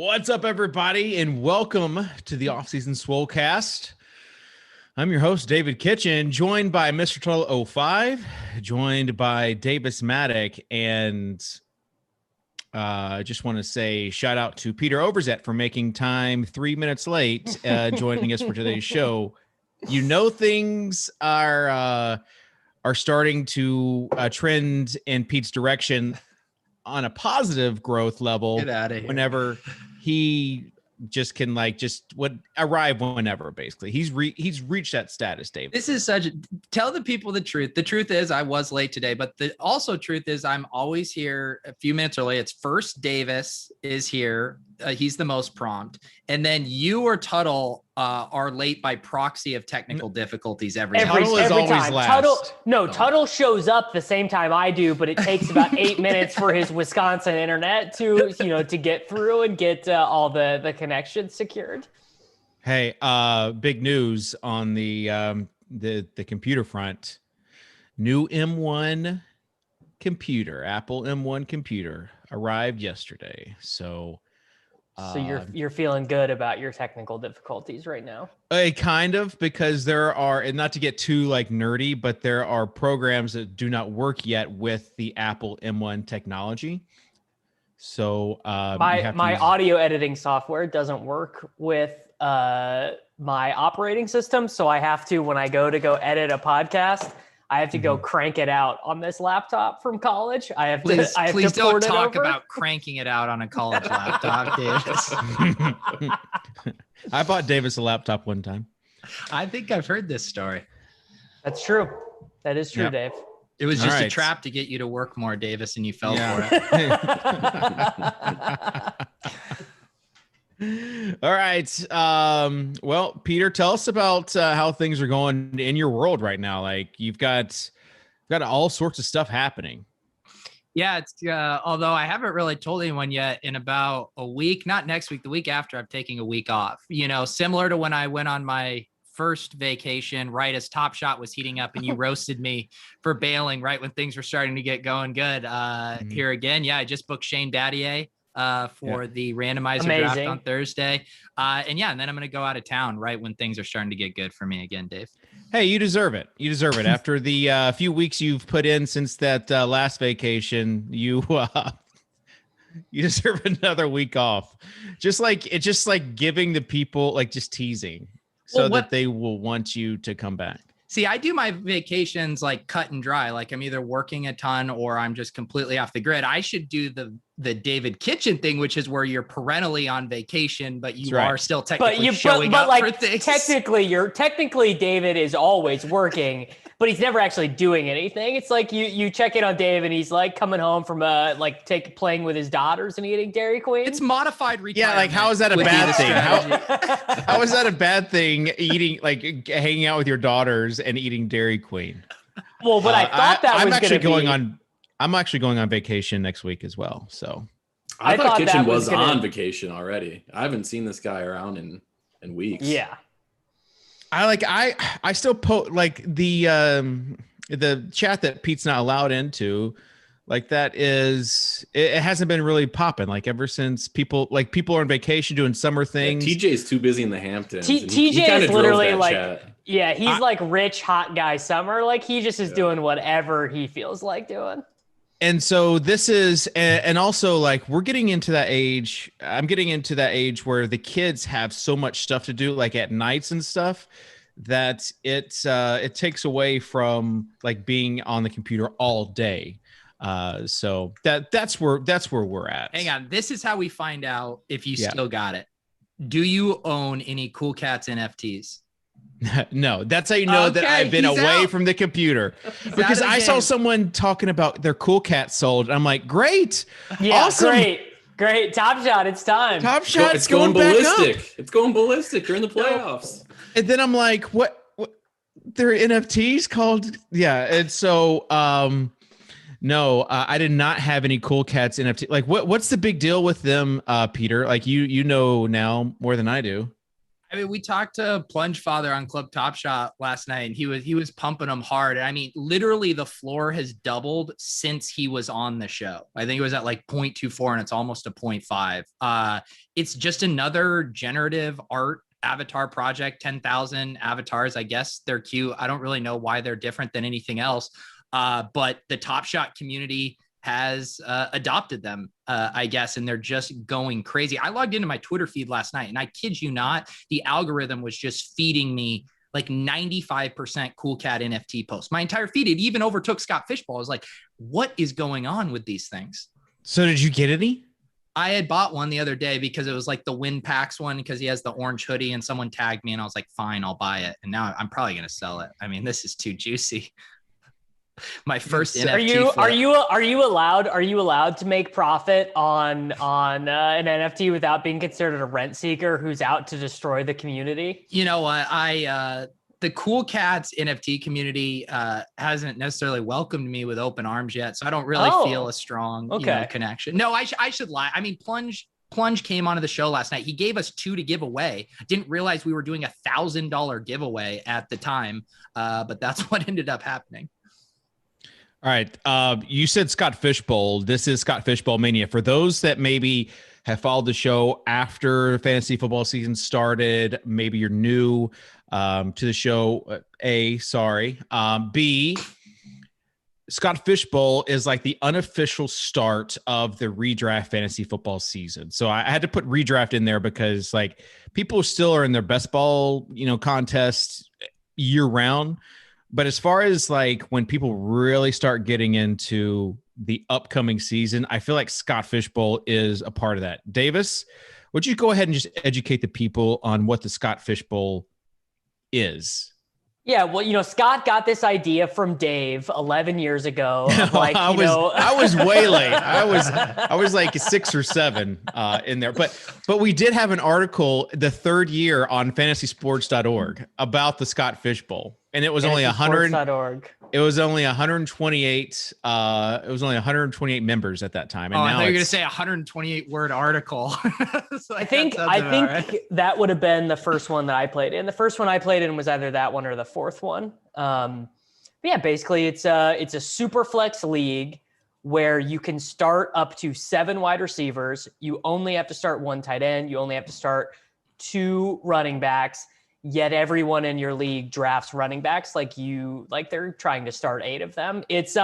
What's up, everybody, and welcome to the Offseason Swolecast. I'm your host, David Kitchen, joined by Mr. Tuttle 05, joined by Davis Mattek, and I just want to say shout out to Peter Overzet for making time 3 minutes late, joining us for today's show. You know, things are starting to trend in Pete's direction on a positive growth level. Get out of here. Whenever he just can arrive whenever, basically. He's reached that status, Dave. This is tell the people the truth. The truth is I was late today, but the also truth is I'm always here a few minutes early. It's first Davis is here. He's the most prompt. And then you or Tuttle are late by proxy of technical difficulties every time. Tuttle is always time. last. Tuttle shows up the same time I do, but it takes about 8 minutes for his Wisconsin internet to get through and get all the connections secured. Hey, big news on the computer front. New M1 computer, Apple M1 computer arrived yesterday. So you're feeling good about your technical difficulties right now? Kind of, because there are, and not to get too nerdy, but there are programs that do not work yet with the Apple M1 technology. So my audio editing software doesn't work with my operating system, so I have to, when I go edit a podcast, I have to go crank it out on this laptop from college. Please don't talk about cranking it out on a college laptop, Davis. I bought Davis a laptop one time. I think I've heard this story. That's true. That is true, Yep. Dave. It was just a trap to get you to work more, Davis, and you fell for it. All right. Well, Peter, tell us about how things are going in your world right now. Like, you've got all sorts of stuff happening. Yeah, it's although I haven't really told anyone yet, in about a week, not next week, the week after, I'm taking a week off. Similar to when I went on my first vacation, right as Top Shot was heating up and you roasted me for bailing right when things were starting to get going good. Here again, I just booked Shane Battier for the randomizer draft on Thursday. And then I'm going to go out of town right when things are starting to get good for me again, Dave. Hey, you deserve it. You deserve it. After the few weeks you've put in since that last vacation, you deserve another week off. It's just like giving the people, just teasing that they will want you to come back. See, I do my vacations cut and dry. I'm either working a ton or I'm just completely off the grid. I should do the David Kitchen thing, which is where you're parentally on vacation, but you are still technically showing up for things. Technically David is always working, but he's never actually doing anything. It's like you check in on Dave and he's coming home from playing with his daughters and eating Dairy Queen. It's modified retirement. Yeah, how is that a bad thing? How is that a bad thing, eating, hanging out with your daughters and eating Dairy Queen? Well, but I thought that was going to be... I'm actually going on vacation next week as well. So I thought Kitchen was on vacation already. I haven't seen this guy around in weeks. Yeah. I still the chat that Pete's not allowed into, that is, it hasn't been really popping ever since people are on vacation doing summer things. Yeah, TJ's too busy in the Hamptons. TJ is literally he's rich hot guy summer. He just is doing whatever he feels like doing. And so this is, and also we're getting into that age. I'm getting into that age where the kids have so much stuff to do, at nights and stuff, that it takes away from being on the computer all day. So that's where we're at. Hang on. This is how we find out if you still got it. Do you own any Cool Cats NFTs? No, that's how you know that I've been away from the computer, because I saw someone talking about their Cool Cat sold. And I'm like, great. Yeah, awesome. Great. Top Shot. It's time. Top Shot. It's going ballistic. It's going ballistic. You're in the playoffs. And then I'm like, what? There are NFTs called? Yeah. And so, no, I did not have any Cool Cats NFT. What's the big deal with them, Peter? You know now more than I do. I mean, we talked to Plunge Father on Club Top Shot last night, and he was pumping them hard. I mean, literally the floor has doubled since he was on the show. I think it was at like 0.24 and it's almost a 0.5. It's just another generative art avatar project, 10,000 avatars. I guess they're cute. I don't really know why they're different than anything else. But the Top Shot community has adopted them, I guess, and they're just going crazy. I logged into my Twitter feed last night, and I kid you not, the algorithm was just feeding me like 95% Cool Cat NFT posts. My entire feed, it even overtook Scott Fishbowl. I was like, what is going on with these things? So did you get any? I had bought one the other day because it was like the Win Packs one because he has the orange hoodie, and someone tagged me, and I was like, fine, I'll buy it. And now I'm probably going to sell it. I mean, this is too juicy. My first NFT. Are you allowed to make profit on an NFT without being considered a rent seeker who's out to destroy the community? You know what? The Cool Cats NFT community hasn't necessarily welcomed me with open arms yet, so I don't really feel a strong connection. No, I should lie. I mean, Plunge came onto the show last night. He gave us 2 to give away. Didn't realize we were doing $1,000 giveaway at the time, but that's what ended up happening. All right. You said Scott Fishbowl. This is Scott Fishbowl Mania. For those that maybe have followed the show after fantasy football season started, maybe you're new to the show. A, sorry. B, Scott Fishbowl is like the unofficial start of the redraft fantasy football season. So I had to put redraft in there because like people still are in their best ball, contests year round. But as far as like when people really start getting into the upcoming season, I feel like Scott Fishbowl is a part of that. Davis, would you go ahead and just educate the people on what the Scott Fishbowl is? Yeah, well, Scott got this idea from Dave 11 years ago. I was way late. I was like 6 or 7 in there. But we did have an article the third year on fantasysports.org about the Scott Fishbowl. And it was only 100. It was only 128. It was only 128 members at that time. And now I thought you were going to say 128 word article. So I think that would have been the first one that I played in. The first one I played in was either that one or the fourth one. But yeah, basically it's a super flex league where you can start up to 7 wide receivers. You only have to start 1 tight end. You only have to start 2 running backs. Yet everyone in your league drafts running backs like they're trying to start 8 of them. It's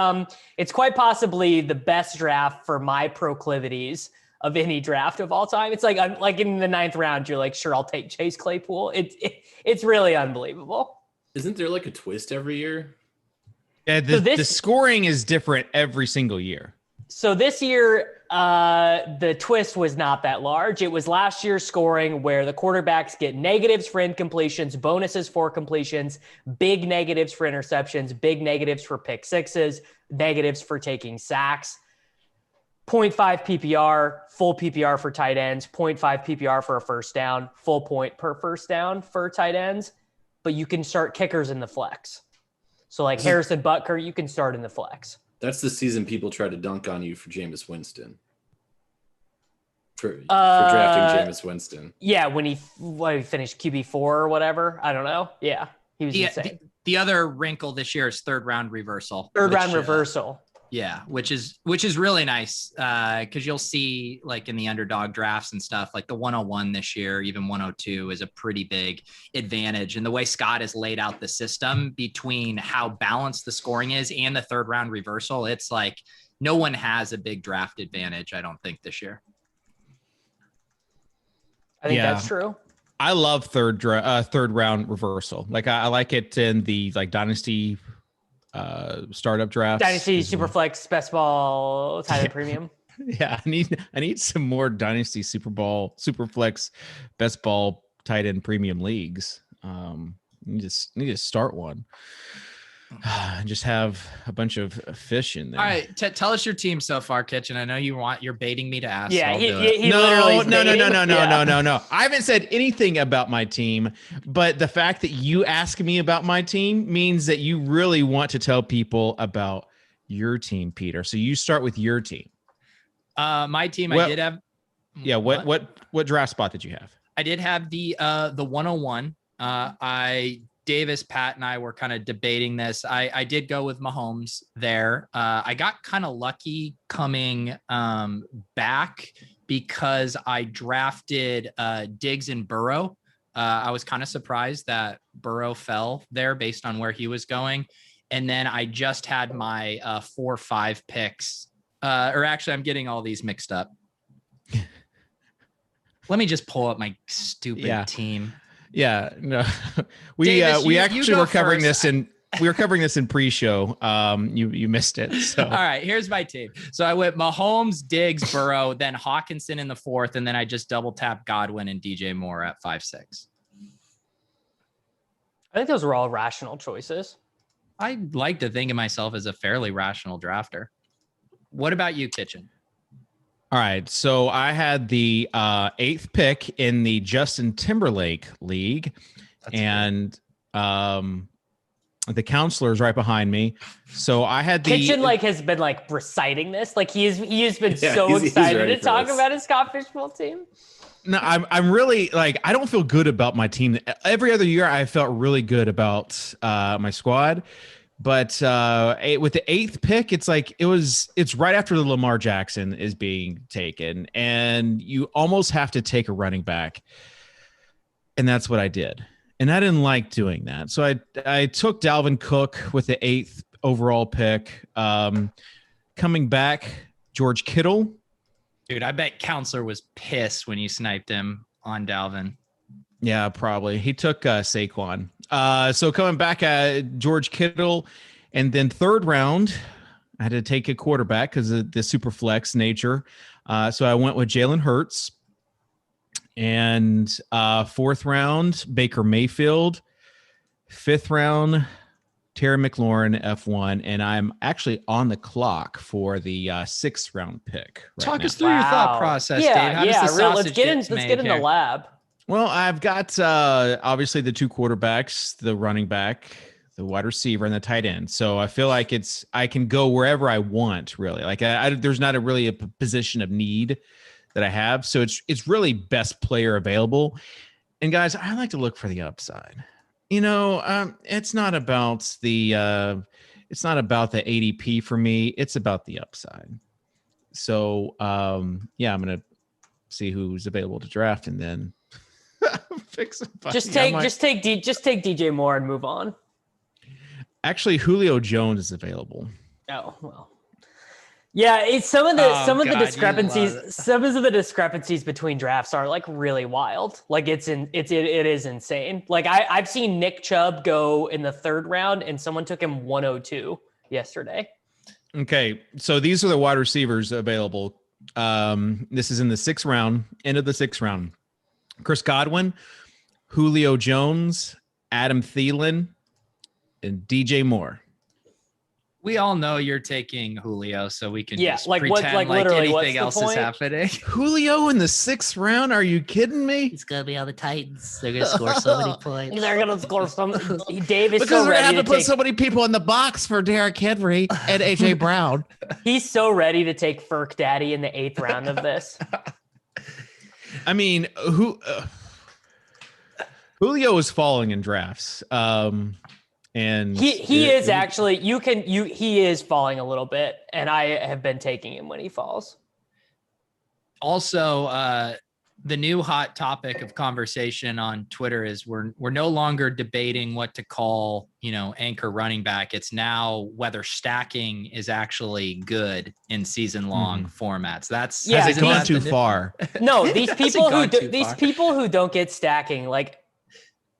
quite possibly the best draft for my proclivities of any draft of all time. It's like in the 9th round, you're like, sure, I'll take Chase Claypool. It's really unbelievable. Isn't there like a twist every year? Yeah, the scoring is different every single year. So this year, the twist was not that large. It was last year's scoring where the quarterbacks get negatives for incompletions, bonuses for completions, big negatives for interceptions, big negatives for pick sixes, negatives for taking sacks, 0.5 PPR, full PPR for tight ends, 0.5 PPR for a first down, full point per first down for tight ends. But you can start kickers in the flex. So like Harrison Butker, you can start in the flex. That's the season people try to dunk on you for Jameis Winston. For drafting Jameis Winston. Yeah, when he finished QB4 or whatever. I don't know. Yeah, he was insane. The other wrinkle this year is third round reversal. Reversal. Yeah, which is really nice because you'll see like in the underdog drafts and stuff, like the 101 this year, even 102 is a pretty big advantage. And the way Scott has laid out the system between how balanced the scoring is and the third round reversal, it's like no one has a big draft advantage, I don't think, this year. I think that's true. I love third round reversal. Like I like it in the like dynasty startup drafts. Dynasty Superflex Best Ball tight end premium. Yeah, I need some more Dynasty Superflex Best Ball tight end premium leagues. Need to start one. And just have a bunch of fish in there. All right, tell us your team so far, Kitchen. I know you're baiting me to ask. Yeah, so No. I haven't said anything about my team, but the fact that you ask me about my team means that you really want to tell people about your team, Peter. So you start with your team. My team, I did have. Yeah. What draft spot did you have? I did have the 101. Davis, Pat, and I were kind of debating this. I did go with Mahomes there. I got kind of lucky coming back because I drafted Diggs and Burrow. I was kind of surprised that Burrow fell there based on where he was going. And then I just had my 4-5 picks. Or actually, I'm getting all these mixed up. Let me just pull up my stupid team. Yeah, no, we Davis, we you actually go were covering first. this we were covering this in pre-show. You missed it. So all right, here's my team. So I went Mahomes, Diggs, Burrow, then Hawkinson in the 4th, and then I just double tapped Godwin and DJ Moore at 5-6. I think those were all rational choices. I like to think of myself as a fairly rational drafter. What about you, Kitchen? all right, so I had the 8th pick in the Justin Timberlake league. And the counselor's right behind me. So I had the Kitchen has been reciting this. He has been Yeah, so he's excited ready to for talk this. about his Scott Fishbowl team. No, I'm really I don't feel good about my team. Every other year I felt really good about my squad. But with the 8th pick, it's right after the Lamar Jackson is being taken, and you almost have to take a running back. And that's what I did. And I didn't like doing that. So I took Dalvin Cook with the 8th overall pick. Coming back, George Kittle. Dude, I bet Counselor was pissed when you sniped him on Dalvin. Yeah, probably. He took Saquon. So coming back at George Kittle, and then 3rd round, I had to take a quarterback because of the super flex nature. So I went with Jalen Hurts. And 4th round, Baker Mayfield. 5th round, Terry McLaurin, F1. And I'm actually on the clock for the 6th round pick. Talk us through your thought process, Dave. How does the let's get in the here? lab. Well, I've got obviously the 2 quarterbacks, the running back, the wide receiver, and the tight end. So I feel like I can go wherever I want, really. There's not really a position of need that I have. So it's really best player available. And guys, I like to look for the upside. It's not about the ADP for me. It's about the upside. So I'm gonna see who's available to draft and then pick somebody. Just take DJ Moore and move on. Actually, Julio Jones is available. Oh well. Yeah, it's some of the discrepancies between drafts are really wild. It is insane. I've seen Nick Chubb go in the 3rd round and someone took him 102 yesterday. Okay, so these are the wide receivers available. This is in the 6th round, end of the 6th round. Chris Godwin, Julio Jones, Adam Thielen, and DJ Moore. We all know you're taking Julio, so we can just pretend literally what's anything the else point? is happening. Julio in the 6th round? Are you kidding me? It's gonna be on the Titans. They're gonna score so many points. They're gonna score some. Dave is Because so we're ready gonna have to put take. so many people in the box for Derrick Henry and AJ Brown. He's so ready to take Ferk Daddy in the 8th round of this. I mean, Julio is falling in drafts. And he is actually he is falling a little bit, and I have been taking him when he falls. Also, the new hot topic of conversation on Twitter is we're no longer debating what to call, anchor running back. It's now whether stacking is actually good in season long formats. Has it gone too far? No, these people who don't get stacking,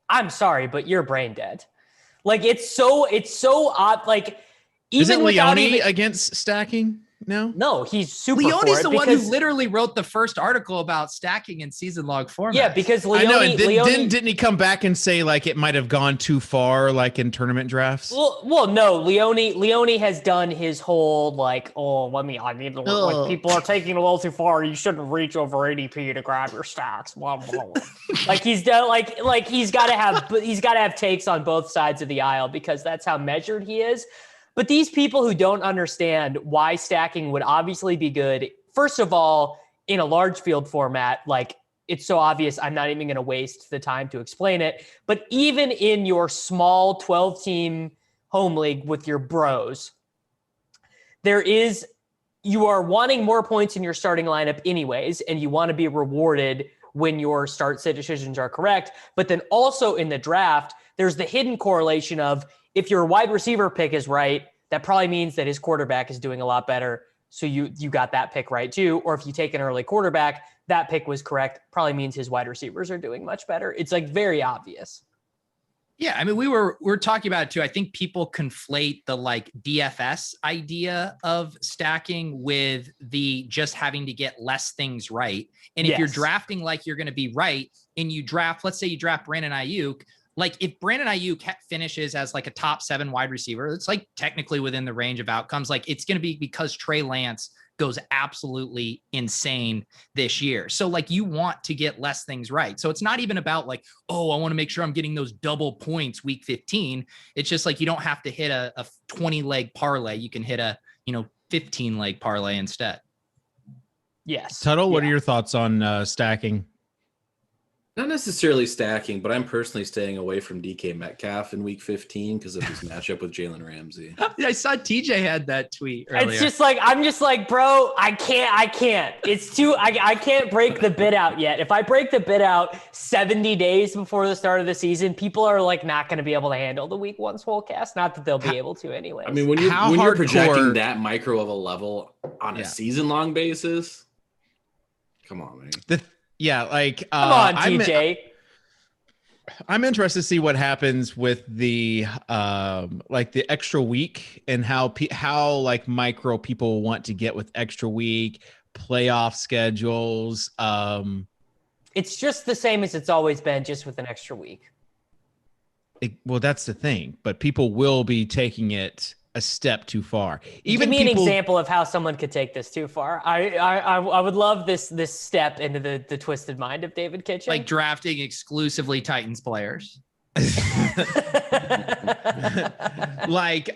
I'm sorry, but you're brain dead. It's so odd. Is it Leone against stacking? No, he's super. Leone's the one who literally wrote the first article about stacking in season log format. Yeah, because Leone. I know, and didn't he come back and say it might have gone too far, in tournament drafts? Well, no. Leone has done his whole people are taking a little too far. You shouldn't reach over ADP to grab your stacks. Blah, blah, blah. He's done he's got to have takes on both sides of the aisle because that's how measured he is. But these people who don't understand why stacking would obviously be good, first of all, in a large field format, it's so obvious, I'm not even going to waste the time to explain it. But even in your small 12-team home league with your bros, you are wanting more points in your starting lineup anyways, and you want to be rewarded when your start-sit decisions are correct. But then also in the draft, there's the hidden correlation of if your wide receiver pick is right, that probably means that his quarterback is doing a lot better. So you got that pick right too. Or if you take an early quarterback, that pick was correct, probably means his wide receivers are doing much better. It's like very obvious. Yeah, I mean, we're talking about it too. I think people conflate the like DFS idea of stacking with the just having to get less things right. And if you're drafting like you're going to be right, and you draft, let's say you draft Brandon Ayuk, like if Brandon Ayuk finishes as like a top 7 wide receiver, it's like technically within the range of outcomes. Like it's going to be because Trey Lance goes absolutely insane this year. So like you want to get less things right. So it's not even about like, oh, I want to make sure I'm getting those double points week 15. It's just like, you don't have to hit a 20 leg parlay. You can hit a, 15 leg parlay instead. Yes. Tuttle, what are your thoughts on stacking? Not necessarily stacking, but I'm personally staying away from DK Metcalf in week 15 because of his matchup with Jalen Ramsey. I saw TJ had that tweet earlier. It's just like, I'm just like, bro, I can't. It's too, I can't break the bid out yet. If I break the bid out 70 days before the start of the season, people are like not going to be able to handle the week 1 Swolecast. Not that they'll be able to anyway. I mean, when you're projecting that micro of a level on a season-long basis, come on, man. Yeah, like come on, TJ. I'm interested to see what happens with the like the extra week and how like micro people want to get with extra week playoff schedules. It's just the same as it's always been, just with an extra week. Well, that's the thing, but people will be taking it a step too far. Even give me an example of how someone could take this too far. I would love this step into the twisted mind of David Kitchen. Like drafting exclusively Titans players. Like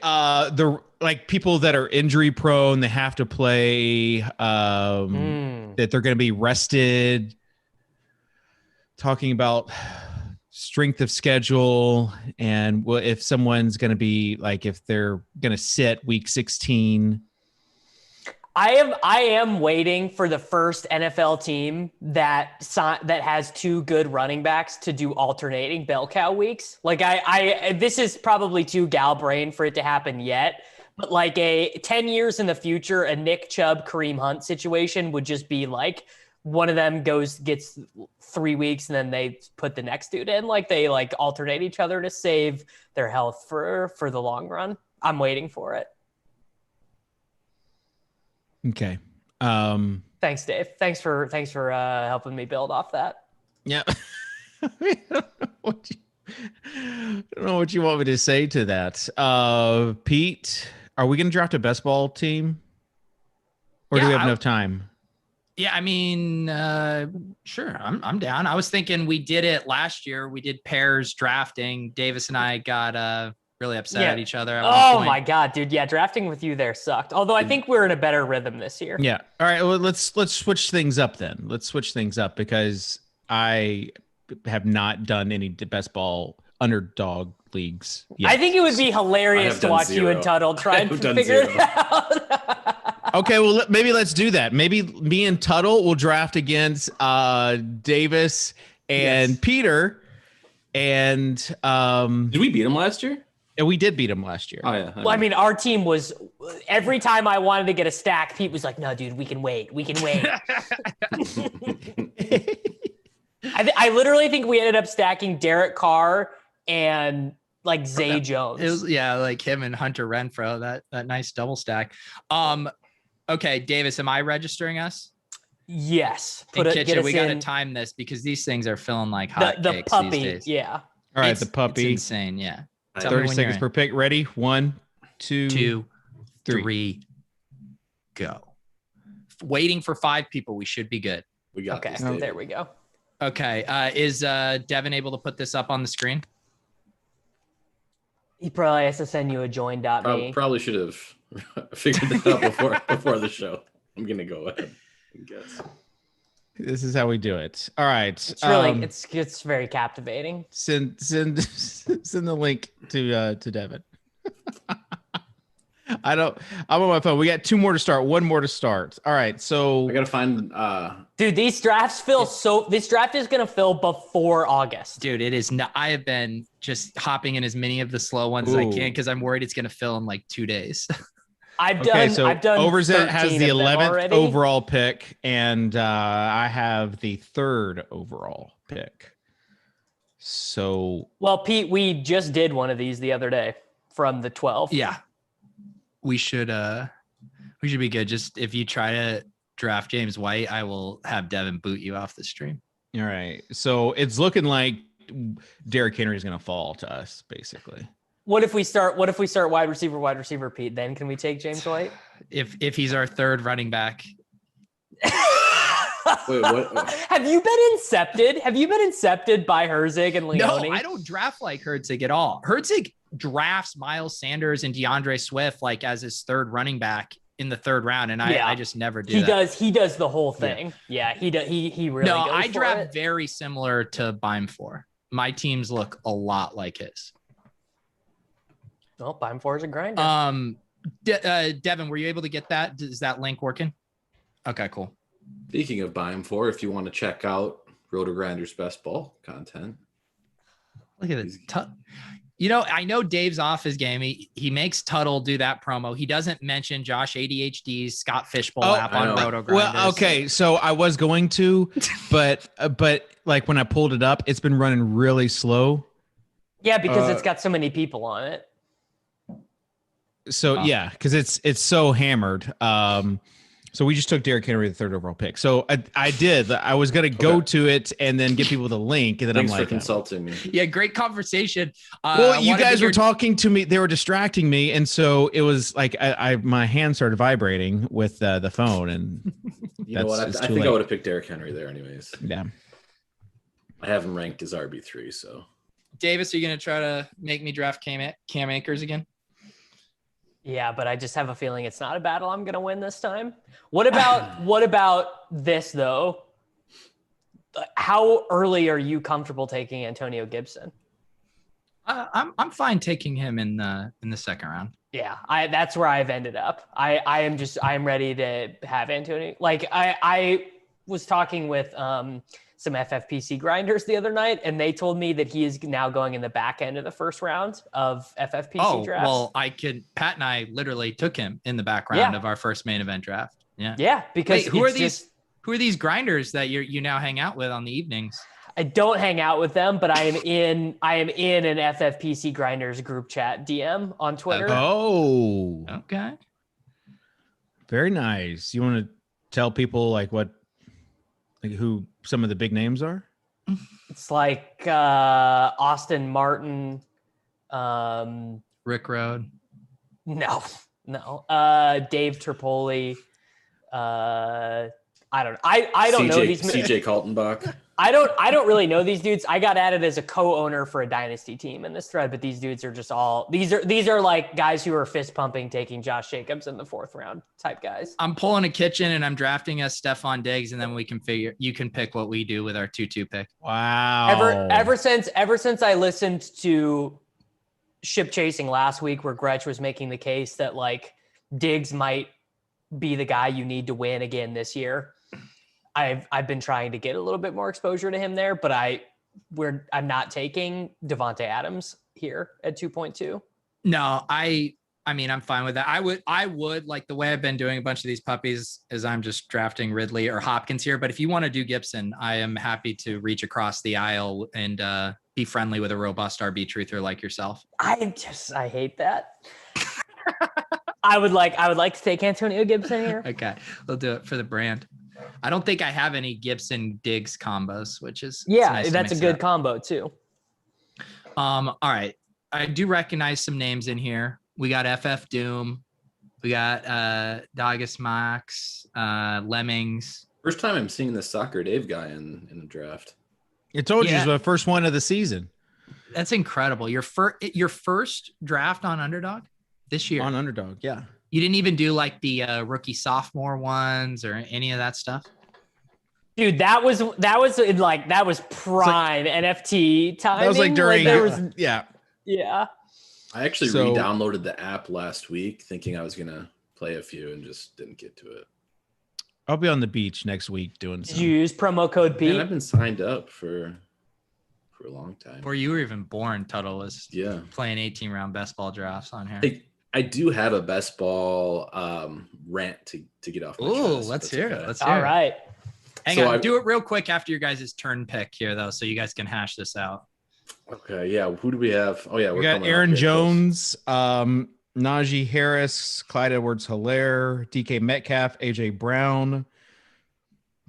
like people that are injury prone, they have to play that they're going to be rested. Talking about strength of schedule and if someone's going to be like, if they're going to sit week 16. I am waiting for the first NFL team that has 2 good running backs to do alternating bell cow weeks. Like this is probably too gal brain for it to happen yet, but like a 10 years in the future, a Nick Chubb, Kareem Hunt situation would just be like, one of them gets 3 weeks and then they put the next dude in. Like they like alternate each other to save their health for the long run. I'm waiting for it. Okay. Thanks, Dave. Thanks for helping me build off that. Yeah. I don't know what you want me to say to that. Pete, are we going to draft a best ball team? Or do we have enough time? Yeah, I mean, sure, I'm down. I was thinking we did it last year. We did pairs drafting. Davis and I got really upset at each other. Oh my God, dude. Yeah, drafting with you there sucked. Although I think we're in a better rhythm this year. Yeah. All right. Well, let's switch things up then. Let's switch things up because I have not done any best ball underdog leagues yet. I think it would be hilarious to watch you and Tuttle try and figure it out. Okay, well, maybe let's do that. Maybe me and Tuttle will draft against Davis and Peter. And did we beat him last year? And we did beat him last year. Oh yeah. Well, I mean, our team was every time I wanted to get a stack, Pete was like, "No, dude, we can wait. We can wait." I literally think we ended up stacking Derek Carr and like Zay Jones. It was, like him and Hunter Renfrow. That nice double stack. Okay, Davis, am I registering us? Yes. Kitchen, we got to time this because these things are feeling like hot the cakes puppy, these days. Yeah. All right, the puppy. It's insane, yeah. 30 seconds per pick. Ready? 1, 2, 3. Go. Waiting for 5 people. We should be good. We got this. Okay, there we go. Okay. Is Devin able to put this up on the screen? He probably has to send you a join.me. Probably should have figured that out before the show. I'm gonna go ahead and guess. This is how we do it. All right. It's really it's very captivating. Send the link to Devin. I'm on my phone. We got two more to start. One more to start. All right. So I gotta find. Dude, this draft is gonna fill before August. Dude, it is not. I have been just hopping in as many of the slow ones as I can because I'm worried it's gonna fill in like 2 days. I've done Overzet has the 11th overall pick, and I have the 3rd overall pick. So, well, Pete, we just did one of these the other day from the 12th. Yeah, we should be good. Just if you try to draft James White, I will have Devin boot you off the stream. All right. So it's looking like Derrick Henry is going to fall to us, basically. What if we start wide receiver, Pete? Then can we take James White? If he's our 3rd running back. Wait, what? Have you been incepted by Herzig and Leone? No, I don't draft like Herzig at all. Herzig drafts Miles Sanders and DeAndre Swift like as his 3rd running back in the 3rd round, and I just never do that. He does the whole thing. Yeah, he does. He really. No, I draft very similar to Bime 4. My teams look a lot like his. Well, Bime 4 is a grinder. Devin, were you able to get that? Is that link working? Okay, cool. Speaking of Bime 4, if you want to check out RotoGrinders best ball content. Look at it. I know Dave's off his game. He makes Tuttle do that promo. He doesn't mention Josh ADHD's Scott Fishbowl app on RotoGrinders. Well, okay, so I was going to, but like when I pulled it up, it's been running really slow. Yeah, because it's got so many people on it. So yeah, because it's so hammered. So we just took Derrick Henry, the 3rd overall pick. So I was gonna go to it and then give people the link, and then Thanks I'm like, for consulting me. Yeah, great conversation. Well, you guys were talking to me; they were distracting me, and so it was like my hand started vibrating with the phone, and you know what? I think I would have picked Derrick Henry there, anyways. Yeah, I have him ranked as RB3. So, Davis, are you gonna try to make me draft Cam Akers again? Yeah, but I just have a feeling it's not a battle I'm going to win this time. What about this though? How early are you comfortable taking Antonio Gibson? I'm fine taking him in the 2nd round. Yeah, that's where I've ended up. I'm ready to have Antonio. Like I was talking with some FFPC grinders the other night, and they told me that he is now going in the back end of the 1st round of FFPC drafts. Well, Pat and I literally took him in the back round of our first main event draft. Yeah. Yeah. Because who are these grinders that you now hang out with on the evenings? I don't hang out with them, but I am in an FFPC grinders group chat DM on Twitter. Oh, okay. Very nice. You want to tell people who some of the big names are? It's like Austin Martin, Rick Road. No. Dave Tripoli. I don't know these. CJ Kaltenbach. I don't really know these dudes. I got added as a co-owner for a dynasty team in this thread, but these dudes are just all these are like guys who are fist pumping taking Josh Jacobs in the 4th round type guys. I'm pulling a kitchen and I'm drafting us Stephon Diggs, and then you can pick what we do with our 2-2 pick. Wow. Ever since I listened to Ship Chasing last week, where Gretsch was making the case that like Diggs might be the guy you need to win again this year. I've been trying to get a little bit more exposure to him there, but I'm not taking Devontae Adams here at 2.2. No, I mean, I'm fine with that. I would like the way I've been doing a bunch of these puppies is I'm just drafting Ridley or Hopkins here. But if you want to do Gibson, I am happy to reach across the aisle and be friendly with a robust RB truther like yourself. I hate that. I would like to take Antonio Gibson here. Okay. We'll do it for the brand. I don't think I have any Gibson Diggs combos, which is nice. That's a good combo too. All right. I do recognize some names in here. We got FF Doom. We got Dagus Max, Lemmings. First time I'm seeing the Soccer Dave guy in the draft. I told you, it's the first one of the season. That's incredible. Your first draft on Underdog this year. On Underdog, yeah. You didn't even do like the rookie sophomore ones or any of that stuff? Dude, that was prime NFT timing. That was like during yeah. I actually So- re-downloaded the app last week thinking I was gonna play a few and just didn't get to it. I'll be on the beach next week doing Did some. you use promo code Man, B? I've been signed up for a long time. Before you were even born, Tuttle was Yeah. playing 18-round best ball drafts on here. Hey, I do have a best ball rant to get off my Ooh, chest. let's That's hear okay. it. Let's hear All it. right. Hang So on. I- Do it real quick after your guys' turn pick here, though, so you guys can hash this out. Okay, yeah. Who do we have? Oh yeah, We we're got coming up Aaron here close. Jones, Najee Harris, Clyde Edwards-Helaire, DK Metcalf, AJ Brown,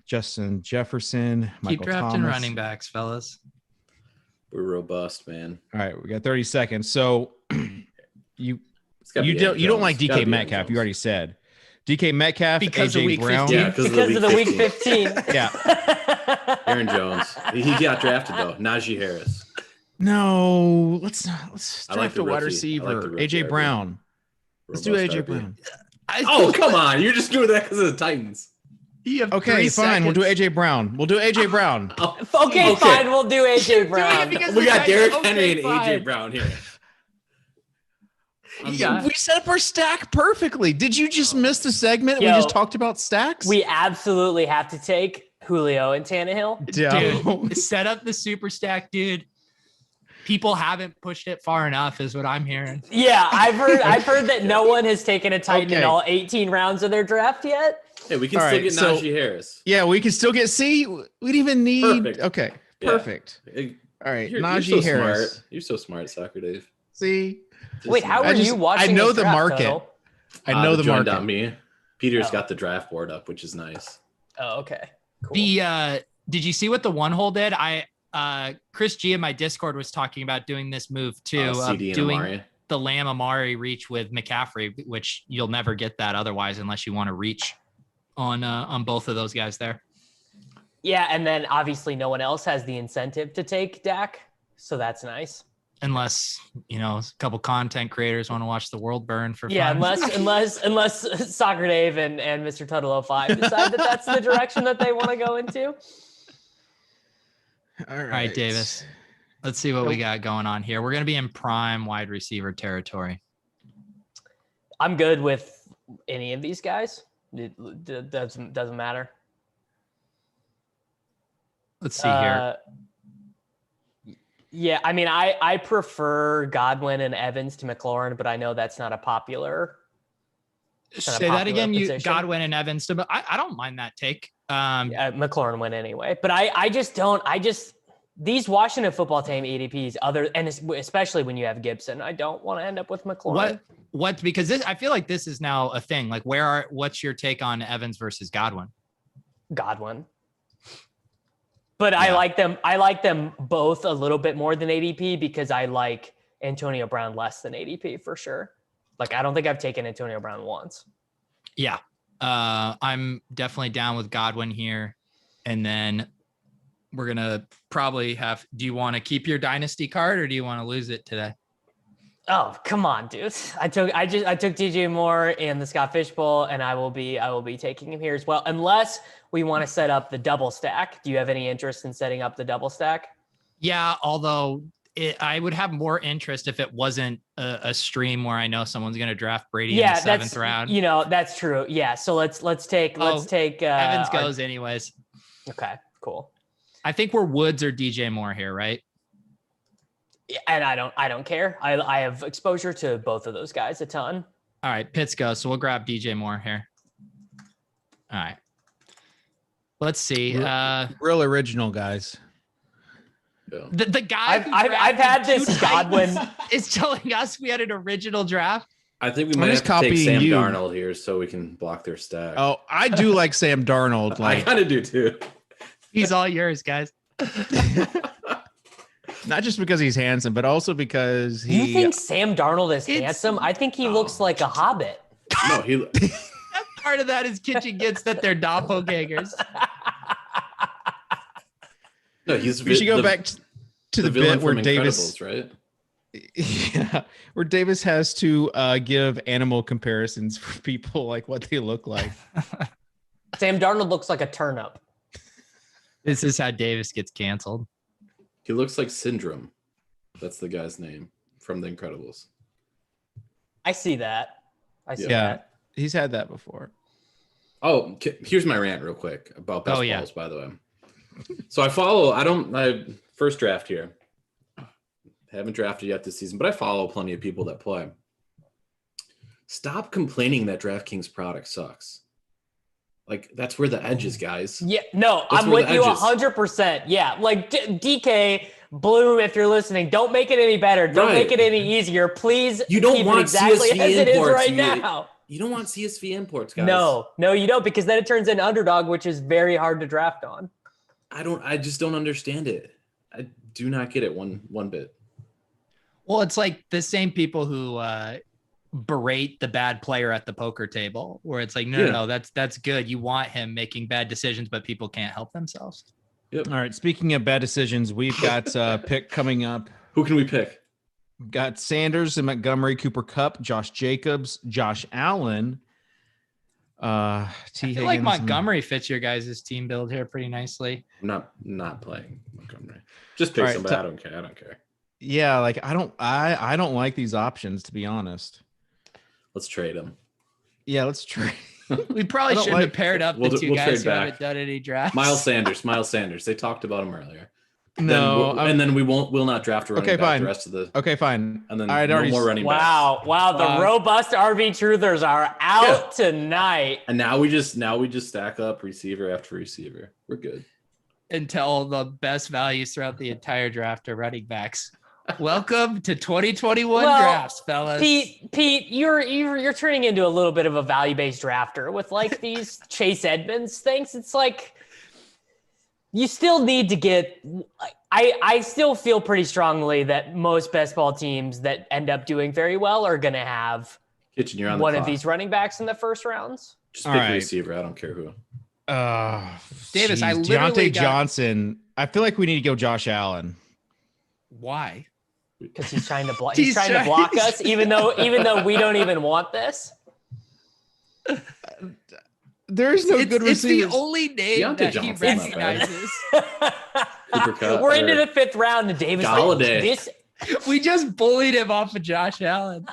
Justin Jefferson, Keep Michael drafting Thomas. running backs, fellas. We're robust, man. All right, we got 30 seconds. So you It's gotta you be don't Aaron you don't Jones. like It's gotta DK be Aaron Metcalf. You Jones. already said DK Metcalf, Because of AJ week Brown. 15. Yeah, because Because of the week 15. Yeah. Aaron Jones. He got drafted though. Najee Harris. No, let's I like draft the a wide rookie. I like receiver. the rookie AJ RB. Brown. Let's do Robust AJ RB. Brown. Oh, come on. You're just doing that because of the Titans. You have Okay, 3 fine. We'll do seconds. AJ Brown. We'll do AJ Brown. Okay, fine. We'll do AJ Brown. because- We got Derrick Okay, Henry and fine. AJ Brown here. Yeah. We set up our stack perfectly. Did you just miss the segment? We Yo. just talked about stacks. We absolutely have to take Julio and Tannehill. Dude, set up the super stack, dude. People haven't pushed it far enough, is what I'm hearing. Yeah, I've heard that no one has taken a Titan in Okay. all 18 rounds of their draft yet. Hey, we can All still right, get so- Najee Harris. Yeah, we can still get C. We didn't even need. Perfect. Okay, Yeah. perfect. Hey, All right, You're Najee so Harris. smart. You're so smart, Soccer Dave. See, Wait, how are you watching? I know this the draft, market. Total? I know the market. Me. Peter's Oh. got the draft board up, which is nice. Oh, okay. Cool. Did you see what the one hole did? Chris G in my Discord was talking about doing this move too, of CD and doing Amari. the Lamb Amari reach with McCaffrey, which you'll never get that otherwise unless you want to reach on both of those guys there. Yeah, and then obviously no one else has the incentive to take Dak, so that's nice. Unless, a couple content creators want to watch the world burn for Yeah, fun. unless Soccer Dave and Mr. Tuttle 05 decide that that's the direction that they want to go into. All All right, Davis. Let's see what we got going on here. We're going to be in prime wide receiver territory. I'm good with any of these guys. It doesn't matter. Let's see here. Yeah, I mean, I prefer Godwin and Evans to McLaurin, but I know that's not a popular. Say that again. position. Godwin and Evans. I don't mind that take. McLaurin win anyway, but I just don't. These Washington football team ADPs, and especially when you have Gibson, I don't want to end up with McLaurin. What? Because I feel like this is now a thing. Like, what's your take on Evans versus Godwin? Godwin. But yeah. I like them both a little bit more than ADP because I like Antonio Brown less than ADP for sure. Like, I don't think I've taken Antonio Brown once. Yeah. I'm definitely down with Godwin here. And then we're going to probably do you want to keep your dynasty card or do you want to lose it today? Oh, come on, dude. I took DJ Moore in the Scott Fishbowl, and I will be taking him here as well. Unless we want to set up the double stack. Do you have any interest in setting up the double stack? Yeah, although I would have more interest if it wasn't a stream where I know someone's going to draft Brady in the seventh round. That's true. Yeah. So let's take Evans goes anyways. Okay, cool. I think we're Woods or DJ Moore here, right? And I don't care. I have exposure to both of those guys a ton. All right, Pitts goes. So we'll grab DJ Moore here. All right. Let's see. Real original guys. Yeah. The guy I've had this Godwin is telling us we had an original draft. I think we I'm might just have to take copying Sam you. Darnold here so we can block their stack. Oh, I do like Sam Darnold. I Like, kind of do too. He's all yours, guys. not just because he's handsome, but also because You he. think Sam Darnold is handsome? I think he looks like a hobbit. No, he. Part of that is Kitchen gets that they're doppelgangers. No, he's. We should go back to the villain bit where from Davis. Incredibles, right? Yeah, where Davis has to give animal comparisons for people, like what they look like. Sam Darnold looks like a turnip. This is how Davis gets canceled. He looks like Syndrome. That's the guy's name from The Incredibles. I see that. Yeah, he's had that before. Oh, here's my rant real quick about best balls, by the way. So I first draft here. Haven't drafted yet this season, but I follow plenty of people that play. Stop complaining that DraftKings product sucks. Like, that's where the edge is, guys. Yeah, no, I'm with you 100%. Yeah, like DK, Bloom, if you're listening, don't make it any better. Don't make it any easier. Please you don't keep want it exactly CSV as it is imports. right now. You don't want CSV imports, guys. No, you don't, because then it turns into Underdog, which is very hard to draft on. I just don't understand it. I do not get it one bit. Well, it's like the same people who berate the bad player at the poker table, where it's like, no, that's good. You want him making bad decisions, but people can't help themselves. Yep. All right. Speaking of bad decisions, we've got a pick coming up. Who can we pick? We've got Sanders and Montgomery, Cooper Kupp, Josh Jacobs, Josh Allen. I feel like Montgomery fits your guys' team build here pretty nicely. I'm not playing Montgomery. Just pick somebody. I don't care. Yeah, like I don't like these options, to be honest. Let's trade them. Yeah, let's trade. We probably shouldn't have paired up the two guys who haven't done any drafts. Miles Sanders. They talked about him earlier. No, then we'll not draft a running back the rest of the. Okay, fine. And then no more running backs. Wow, the robust RB truthers are out tonight. And now we just stack up receiver after receiver. We're good. Until the best values throughout the entire draft are running backs. Welcome to 2021 drafts, fellas. Pete, you're turning into a little bit of a value-based drafter with like these Chase Edmonds things. It's like you still need to get. I still feel pretty strongly that most best ball teams that end up doing very well are going to have Kitchen, you're on one the of these running backs in the first rounds. Just pick a receiver. I don't care who. Davis, I literally Deontay Johnson. I feel like we need to go Josh Allen. Why? Because he's trying to block. He's trying to block us, even though we don't even want this. There's no good receivers. It's the only name Deontay that Johnson's he recognizes. Cooper Kupp, We're into the 5th round, and Davis Galladay. We just bullied him off of Josh Allen.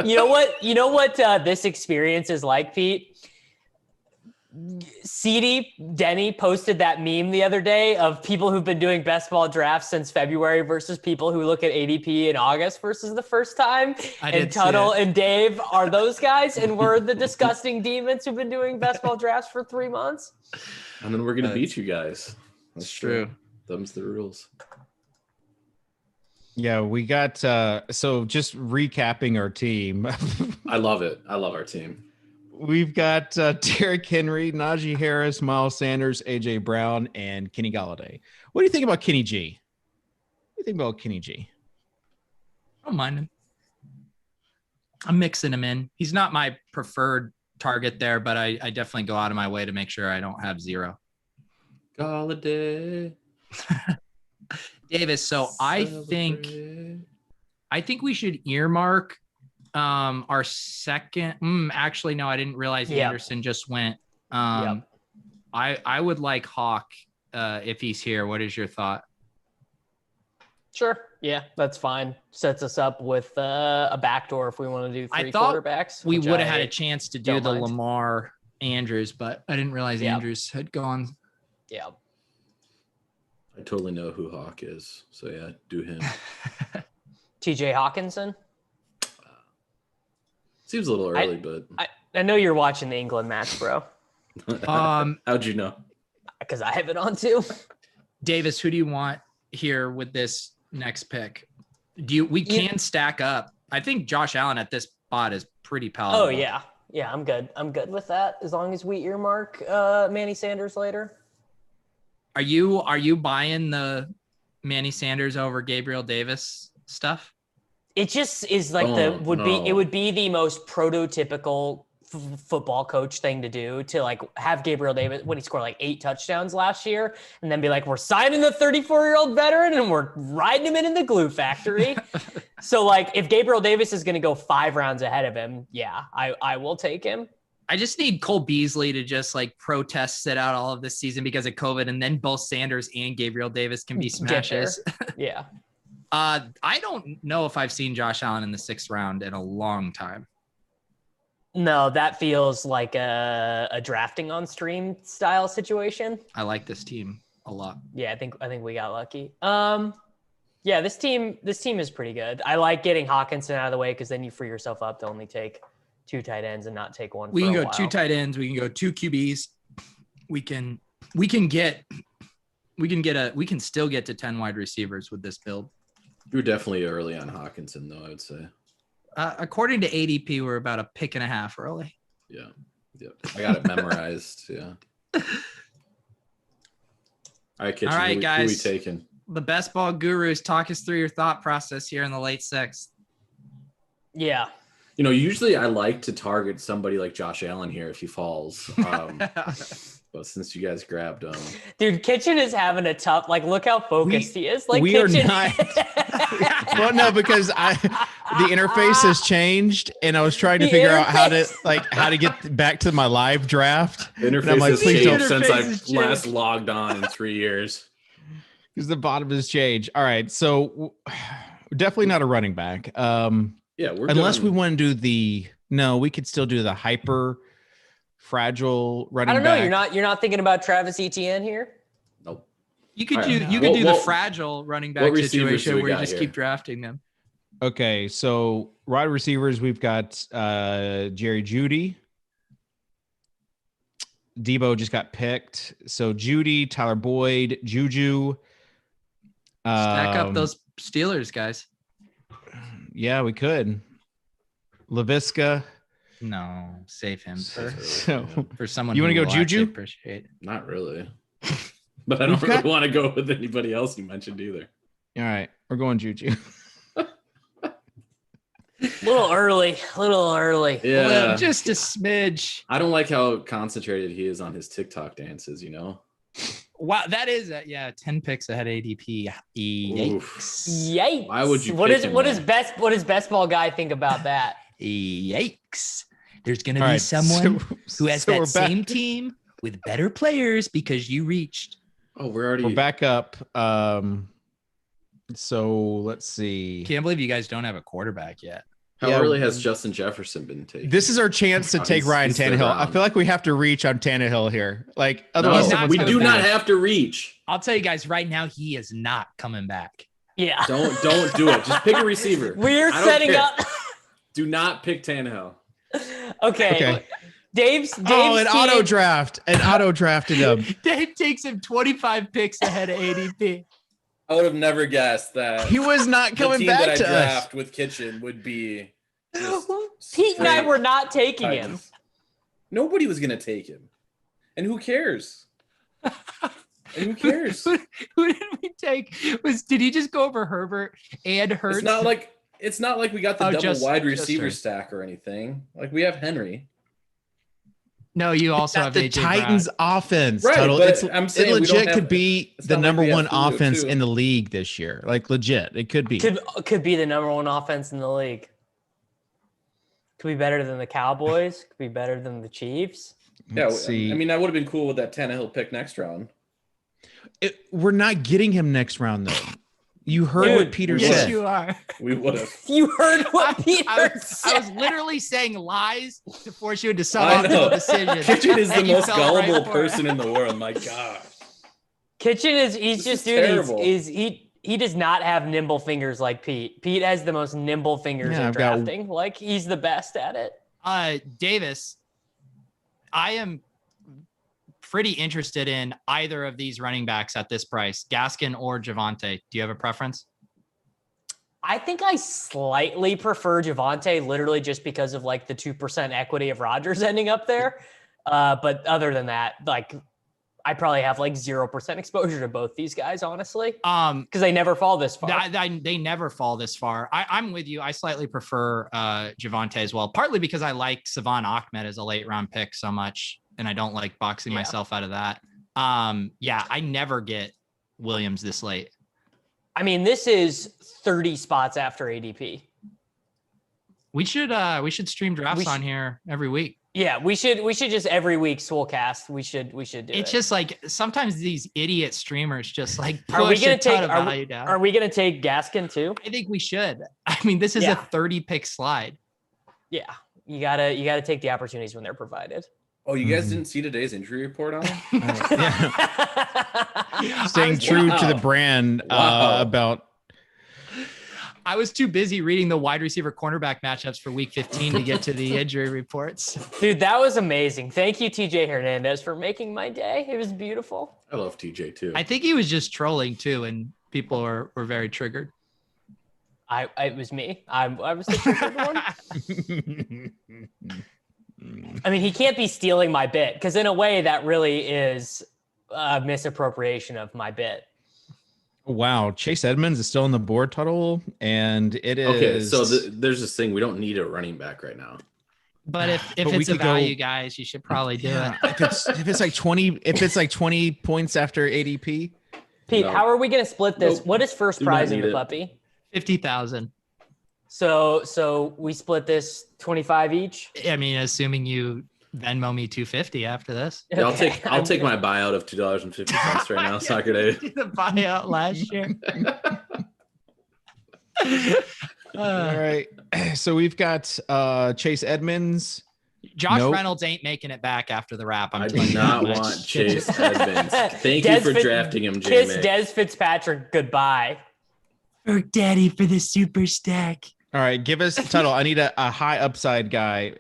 You know what this experience is like, Pete? CD Denny posted that meme the other day of people who've been doing best ball drafts since February versus people who look at ADP in August versus the first time. And Tuttle and Dave are those guys, and we're the disgusting demons who've been doing best ball drafts for 3 months. And then we're gonna beat you guys. That's true. Them's the rules. Yeah, we got so just recapping our team. I love it. I love our team. We've got Derrick Henry, Najee Harris, Miles Sanders, AJ Brown, and Kenny Galladay. What do you think about Kenny G? What do you think about Kenny G? I don't mind him. I'm mixing him in. He's not my preferred target there, but I definitely go out of my way to make sure I don't have zero. Galladay. Davis, so I think we should earmark our second. Actually, no, I didn't realize Anderson just went. I would like Hawk if he's here. What is your thought? Sure. Yeah, that's fine. Sets us up with a backdoor if we want to do 3 quarterbacks. We would have had a chance to do the Lamar Andrews, but I didn't realize Andrews had gone. Yeah. I totally know who Hawk is. So yeah, do him. TJ Hawkinson. Seems a little early, but I know you're watching the England match, bro. How'd you know? Because I have it on too. Davis, who do you want here with this next pick? We can stack up. I think Josh Allen at this spot is pretty palatable. Oh yeah. Yeah, I'm good. I'm good with that as long as we earmark Manny Sanders later. Are you buying the Manny Sanders over Gabriel Davis stuff? It just is like it would be the most prototypical football coach thing to do, to like have Gabriel Davis when he scored like 8 touchdowns last year and then be like, we're signing the 34-year-old veteran and we're riding him in the glue factory. So like if Gabriel Davis is going to go 5 rounds ahead of him, yeah, I will take him. I just need Cole Beasley to just like protest sit out all of this season because of COVID, and then both Sanders and Gabriel Davis can be smashes. Yeah. I don't know if I've seen Josh Allen in the 6th round in a long time. No, that feels like a drafting on stream style situation. I like this team a lot. Yeah, I think we got lucky. Yeah, this team is pretty good. I like getting Hawkinson out of the way because then you free yourself up to only take 2 tight ends and not take one. We can go while. 2 tight ends. We can go 2 QBs. We can still get to 10 wide receivers with this build. You were definitely early on Hawkinson, though, I would say. According to ADP, we're about a pick and a half early. Yeah. I got it memorized. Yeah. All right, Kitchen. All right, guys. Who we taking? The best ball gurus, talk us through your thought process here in the late 6th. Yeah. Usually I like to target somebody like Josh Allen here if he falls. But since you guys grabbed him. Dude, Kitchen is having a tough, look how focused he is. We Kitchen. are not. Well, no, because the interface has changed, and I was trying to figure out how to get back to my live draft. The interface has please changed don't. since I've last logged on in 3 years. Because the bottom has changed. All right, so definitely not a running back. Yeah, we're unless done. we want to do we could still do the hyper fragile running back. I don't know. You're not thinking about Travis Etienne here? Nope. You could All right. do the fragile running back situation where you just keep drafting them. Okay, so wide receivers, we've got Jerry Jeudy. Debo just got picked. So Jeudy, Tyler Boyd, Juju. Stack up those Steelers, guys. Yeah, we could. LaVisca. No, save him So for someone. You want to go Juju? Appreciate. Not really. But I don't really want to go with anybody else you mentioned either. All right, we're going Juju. Little early. Yeah. Just a smidge. I don't like how concentrated he is on his TikTok dances, Wow, that is 10 picks ahead of ADP. Yikes. Why would you what pick is him what then? is best what does best ball guy think about that? Yikes. There's going to All be right, someone who has we're that same team with better players because you reached. Oh, we're back up. So let's see. Can't believe you guys don't have a quarterback yet. How early has Justin Jefferson been taken? This is our chance to take Ryan Tannehill. I feel like we have to reach on Tannehill here. Otherwise, we do not have to reach. I'll tell you guys right now, he is not coming back. Yeah. Don't do it. Just pick a receiver. We're setting up. Do not pick Tannehill. Okay. Dave's an auto draft. An auto drafted him. Dave takes him 25 picks ahead of ADP. I would have never guessed that He was not coming the team back that to I us. draft with Kitchen would be Pete and I were not taking him. Titans. Nobody was gonna take him, and who cares? Who cares? Who did we take? Did he just go over Herbert and Hurts? It's not like we got the double wide receiver Hurts. stack or anything. Like we have Henry. No, you also have the AJ Titans Brown. offense. Right, Total. but It I'm saying we don't legit have- could be it's the not like number we have one Julio, offense too. in the league this year. Legit, it could be. Could be the number one offense in the league. Could be better than the Cowboys. Could be better than the Chiefs. Let's see. I mean, I would have been cool with that Tannehill pick next round. We're not getting him next round though. You heard Dude, what Peter Yes, said. you are. We would have. You heard what Peter I said. was literally saying lies to force you into I know. suboptimal decisions. Kitchen is the and you most fell gullible right for it. person in the world. My God. Kitchen he's This just is dude. terrible. He does not have nimble fingers like Pete. Pete has the most nimble fingers Yeah, in I've got- drafting. He's the best at it. Davis, I am pretty interested in either of these running backs at this price, Gaskin or Javonte. Do you have a preference? I think I slightly prefer Javonte, literally just because of the 2% equity of Rodgers ending up there. But other than that, I probably have 0% exposure to both these guys, honestly, because they never fall this far. They never fall this far. I'm with you. I slightly prefer Javonte as well, partly because I like Savon Ahmed as a late round pick so much, and I don't like boxing myself out of that. I never get Williams this late. I mean, this is 30 spots after ADP. We should stream drafts on here every week. Yeah, we should just every week Swolecast. We should do it. It's just like sometimes these idiot streamers just like Are we push gonna a ton take of value down. Are we gonna take Gaskin too? I think we should. I mean, this is a 30 pick slide. Yeah, you gotta take the opportunities when they're provided. Oh, you guys didn't see today's injury report on him? Staying true to the brand about. I was too busy reading the wide receiver cornerback matchups for week 15 to get to the injury reports. Dude, that was amazing. Thank you, TJ Hernandez, for making my day. It was beautiful. I love TJ too. I think he was just trolling too, and people were very triggered. It was me. I was the triggered one. I mean, he can't be stealing my bit because in a way that really is a misappropriation of my bit. Wow, Chase Edmonds is still on the board, Tuttle, and it is okay. So there's this thing: we don't need a running back right now. But if it's a value, guys, you should probably do it. If it's like 20 points after ADP. Pete, how are we going to split this? Nope. What is first prize in the puppy? 50,000. So we split this 25 each. I mean, assuming you Venmo me 250 after this. Yeah, I'll take my buyout of $2.50 right now, Soccer Day. The buyout last year. All right. So we've got Chase Edmonds. Josh Reynolds ain't making it back after the wrap. I do not want Chase Edmonds. Thank you for drafting him, Jay. Kiss Des Fitzpatrick goodbye. For daddy for the super stack. All right, give us Tuttle. I need a high upside guy.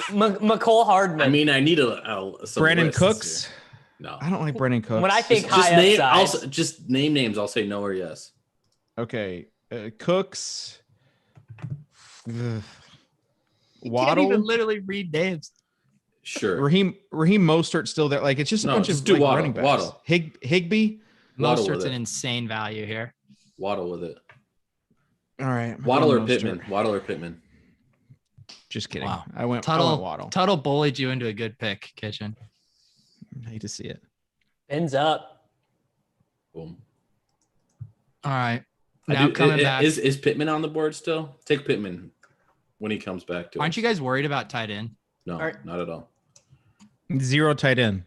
McCole Hardman. I mean, I need some Brandon Cooks. Here. No, I don't like Brandon Cooks. When I think high upside, just name names. I'll say no or yes. Okay, Cooks. You Waddle. can't even literally read names. Sure. Raheem Mostert's still there. Like it's just a bunch of like, running backs. Waddle. Higby. Mostert's an insane value here. Waddle with it. All right. Waddle or Pittman. Waddle or Pittman. Just kidding. Wow. I went Waddle. Tuttle bullied you into a good pick, Kitchen. I hate to see it. Ends up. Boom. All right. Now coming back. Is Pittman on the board still? Take Pittman when he comes back to Aren't you guys worried about tight end? No, not at all. 0 tight end.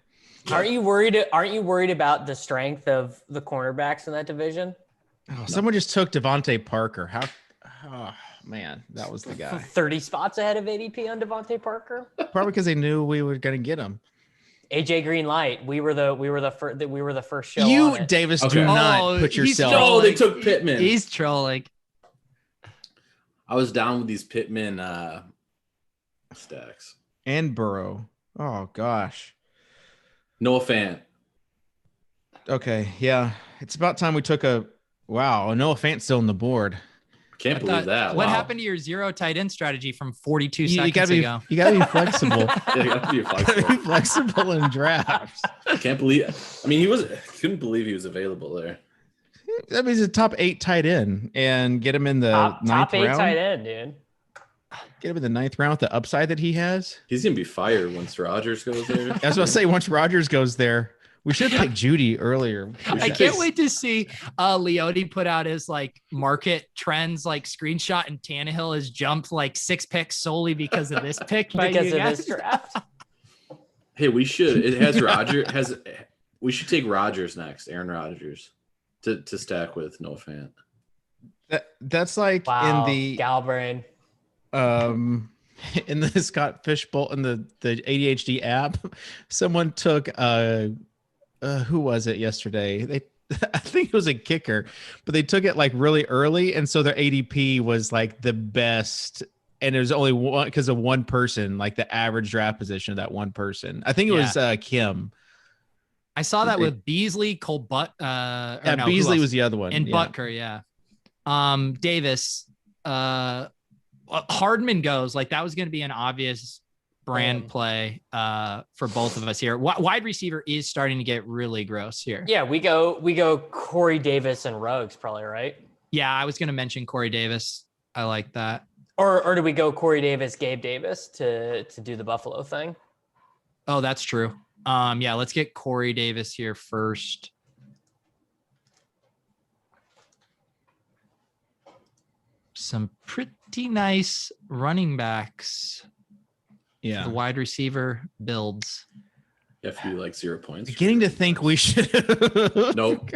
Aren't you worried about the strength of the cornerbacks in that division? Oh, someone just took Devontae Parker. Oh, man, that was the guy. 30 spots ahead of ADP on Devontae Parker. Probably because they knew we were going to get him. AJ Greenlight. We were the first show. You, on it. Davis, do not put yourself. Oh, they took Pittman. He's trolling. I was down with these Pittman stacks and Burrow. Oh gosh. Noah Fant. Okay, yeah, it's about time we took a. Wow, Noah Fant's still on the board. Can't believe that. What wow. happened to your 0 tight end strategy from 42 seconds ago? You gotta be flexible. Yeah, you gotta be flexible. Gotta be flexible in drafts. Can't believe. I mean, couldn't believe he was available there. That means a top 8 tight end and get him in the top 8 round. tight end, dude. Get him in the 9th round with the upside that he has. He's gonna be fired once Rodgers goes there. I was about to say once Rodgers goes there. We should have picked Judy earlier. I can't wait to see Leote put out his like market trends like screenshot, and Tannehill has jumped like 6 picks solely because of this pick. Because of this draft. Hey, we should. It has Rodgers. We should take Rodgers next. Aaron Rodgers to stack with Noah Fant. That's like in the Galbrain. In the Scott Fishbowl in the ADHD app, someone took who was it yesterday? I think it was a kicker, but they took it like really early, and so their ADP was like the best, and it was only one because of one person, like the average draft position of that one person. I think it was Kim. I saw that with Beasley, Beasley was the other one, and Butker, Davis, Hardman goes like that was going to be an obvious brand play for both of us here. Wide receiver is starting to get really gross here. Yeah, we go Corey Davis and Ruggs probably, right? Yeah, I was going to mention Corey Davis. I like that. Or do we go Corey Davis, Gabe Davis to do the Buffalo thing? Oh, that's true. Yeah, let's get Corey Davis here first. Some pretty nice running backs The wide receiver builds. You have to be like 0 points. Beginning to think we should. Nope.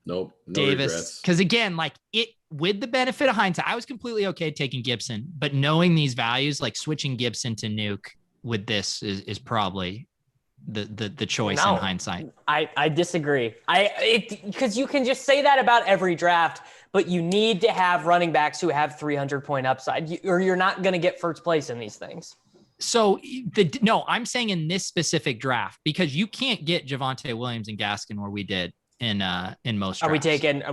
No Davis, because again, like it with the benefit of hindsight, I was completely okay taking Gibson, but knowing these values, like switching Gibson to Nuke with this is probably the choice in hindsight. I disagree. Because you can just say that about every draft, but you need to have running backs who have 300-point upside, or you're not going to get first place in these things. So I'm saying in this specific draft, because you can't get Javonte Williams and Gaskin where we did in most drafts. Are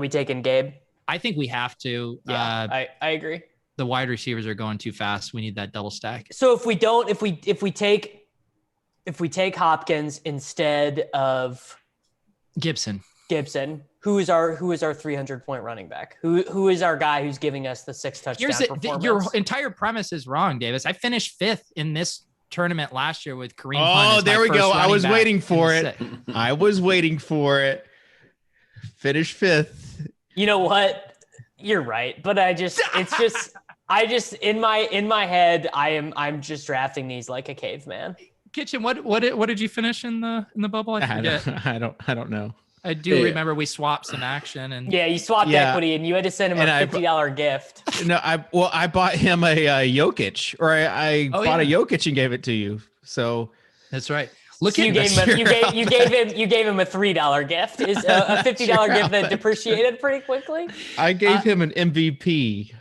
we taking Gabe? I think we have to. Yeah, I agree. The wide receivers are going too fast. We need that double stack. So if we take Hopkins instead of Gibson, who is our 300-point running back? Who is our guy who's giving us the 6 touchdown performance? Your entire premise is wrong, Davis. I finished 5th in this tournament last year with Kareem Hunt. Oh, there we go. I was waiting for it. I was waiting for it. Finish 5th. You know what? You're right, but I just in my head, I'm just drafting these like a caveman. Kitchen, what did you finish in the bubble? I forget. I don't know. I do remember we swapped some action and you swapped equity and you had to send him a $50 gift. No, I bought him a Jokic, or I bought a Jokic and gave it to you. So that's right. You gave him a $3 gift. Is a $50 gift that depreciated pretty quickly? I gave him an MVP.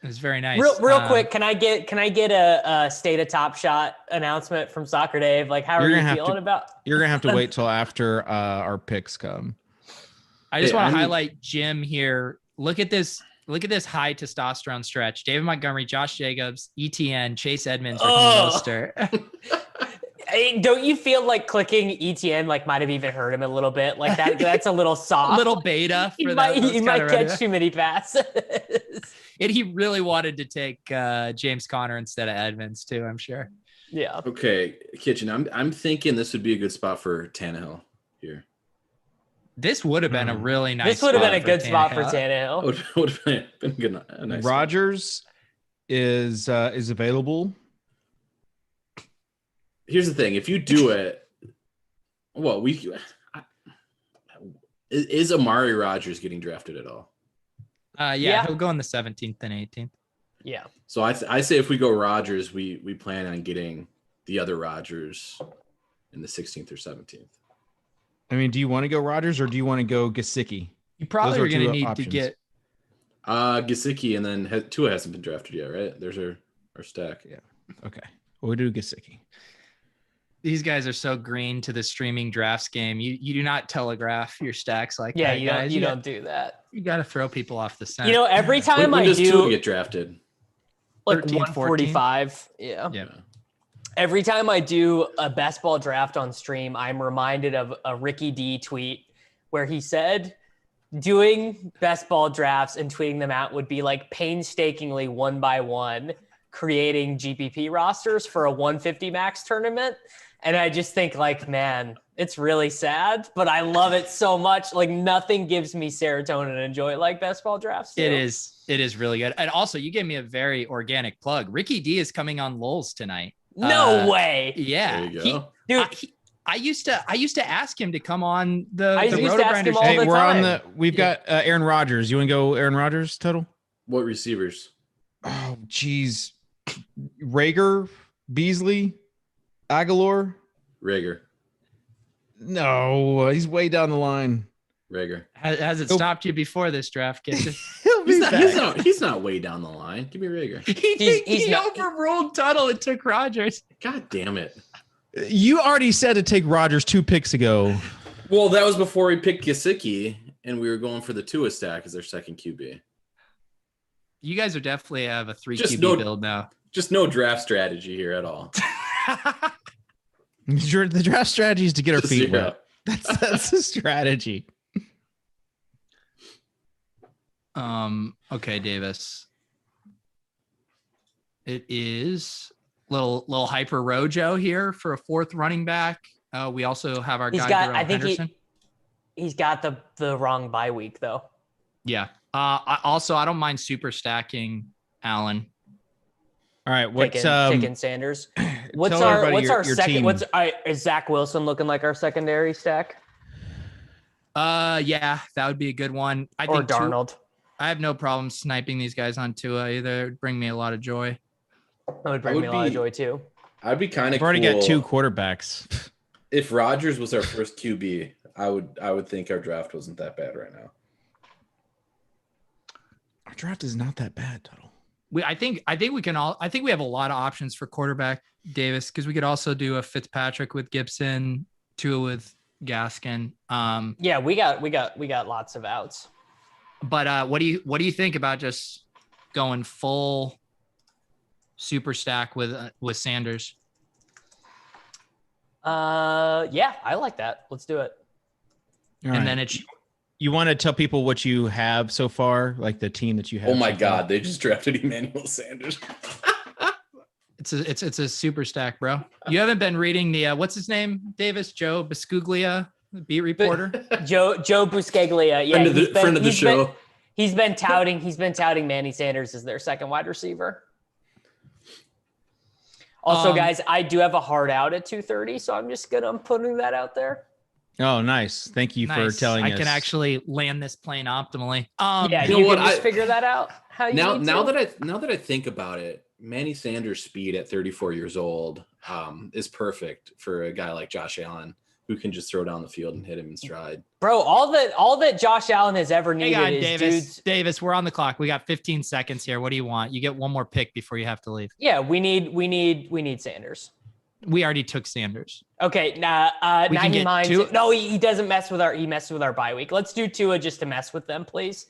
It was very nice. Real quick, can I get a state of Top Shot announcement from Soccer Dave? Like, how are you feeling about? You're gonna have to wait till after our picks come. I just want to highlight Jim here. Look at this high testosterone stretch. David Montgomery, Josh Jacobs, ETN, Chase Edmonds, Ricky Mostert. Don't you feel like clicking ETN might have even hurt him a little bit? Like that's a little soft. A little beta for he might catch too many passes. And he really wanted to take James Conner instead of Edmonds too, I'm sure. Yeah. Okay, Kitchen. I'm thinking this would be a good spot for Tannehill here. This would have been a really nice. This would have been a good spot for Tannehill. Would have been good. A nice Rodgers is available. Here's the thing: if you do it, is Amari Rodgers getting drafted at all? He'll go in the 17th and 18th. Yeah. So I say if we go Rodgers, we plan on getting the other Rodgers in the 16th or 17th. I mean, do you want to go Rodgers or do you want to go Gesicki? You probably are going to need to get Gesicki, and then Tua hasn't been drafted yet, right? There's our stack. Yeah. Okay. We'll do Gesicki. These guys are so green to the streaming drafts game. You do not telegraph your stacks like that. Yeah, you don't do that. You got to throw people off the scent. You know, every time when does Tua get drafted? Like 145. Yeah. Every time I do a best ball draft on stream, I'm reminded of a Ricky D tweet where he said doing best ball drafts and tweeting them out would be like painstakingly one by one creating GPP rosters for a 150 max tournament. And I just think man, it's really sad, but I love it so much. Like nothing gives me serotonin and joy like best ball drafts. So. It is really good. And also you gave me a very organic plug. Ricky D is coming on Lulz tonight. No way. Yeah. There you go. Dude, I used to ask him to come on the RotoGrinders. Hey, we're on we've got Aaron Rodgers. You want to go Aaron Rodgers total? What receivers? Oh, geez. Rager, Beasley, Aguilar. Rager. No, he's way down the line. Rager. Has it stopped you before this draft, Kitchen? He's not way down the line. Give me Rager. He overruled Tuttle and took Rodgers. God damn it. You already said to take Rodgers 2 picks ago. Well, that was before we picked Gesicki, and we were going for the Tua stack as their second QB. You guys are definitely have a 3 QB build now. Just no draft strategy here at all. The draft strategy is to get our feet wet. That's the strategy. Okay, Davis. It is little hyper Rojo here for a 4th running back. We also have our guy Henderson. He's got the wrong bye week though. Yeah. I don't mind super stacking Allen. All right, what's taking Sanders? What's Tell our everybody your second? team. Is Zach Wilson looking like our secondary stack? Yeah, that would be a good one. I Or think Darnold? I have no problem sniping these guys on Tua either. It would bring me a lot of joy. That would bring me a lot of joy too. I'd be kind of I've already cool got 2 quarterbacks. if Rodgers was our first QB. I would think our draft wasn't that bad right now. Our draft is not that bad, Tuttle. I think we have a lot of options for quarterback, Davis, because we could also do a Fitzpatrick with Gibson, Tua with Gaskin. Yeah, we got lots of outs. But what do you think about just going full super stack with Sanders? Yeah, I like that. Let's do it. All and right. then it's You want to tell people what you have so far, like the team that you have? Oh my so far? God, they just drafted Emmanuel Sanders. it's a super stack, bro. You haven't been reading the what's his name, Davis? Joe Biscuglia, the beat reporter. Joe Buscaglia. Yeah, friend of the show. He's been touting Manny Sanders as their second wide receiver. Also, guys, I do have a hard out at 2:30, so I'm putting that out there. Oh, nice. Thank you for telling us. I can actually land this plane optimally. Yeah, you can just figure that out. How you now that I think about it, Manny Sanders' speed at 34 years old is perfect for a guy like Josh Allen, who can just throw down the field and hit him in stride. Bro, all that Josh Allen has ever needed is Davis, we're on the clock. We got 15 seconds here. What do you want? You get one more pick before you have to leave. Yeah, we need Sanders. We already took Sanders. Okay, now he minds. Tua. No, he doesn't mess with he messes with our bye week. Let's do Tua just to mess with them, please.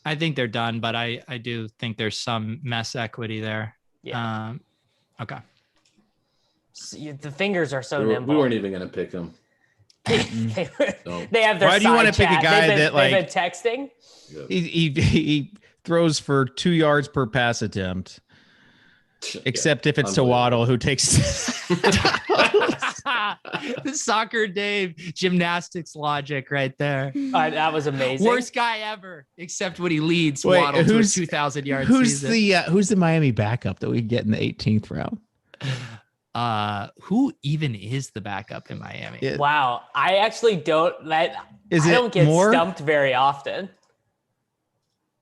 I think they're done, but I do think there's some mess equity there. Yeah. Okay. The fingers are so nimble. We weren't even gonna pick him. They have their. Why do you want to pick a guy that they've been texting? He throws for 2 yards per pass attempt, except if it's to Waddle, who takes. The soccer Dave gymnastics logic right there. That was amazing. Worst guy ever, except when he leads Waddle to a 2,000 yard season. Who's the Miami backup that we get in the 18th round? Who even is the backup in Miami? Wow, I actually don't. I don't get stumped very often.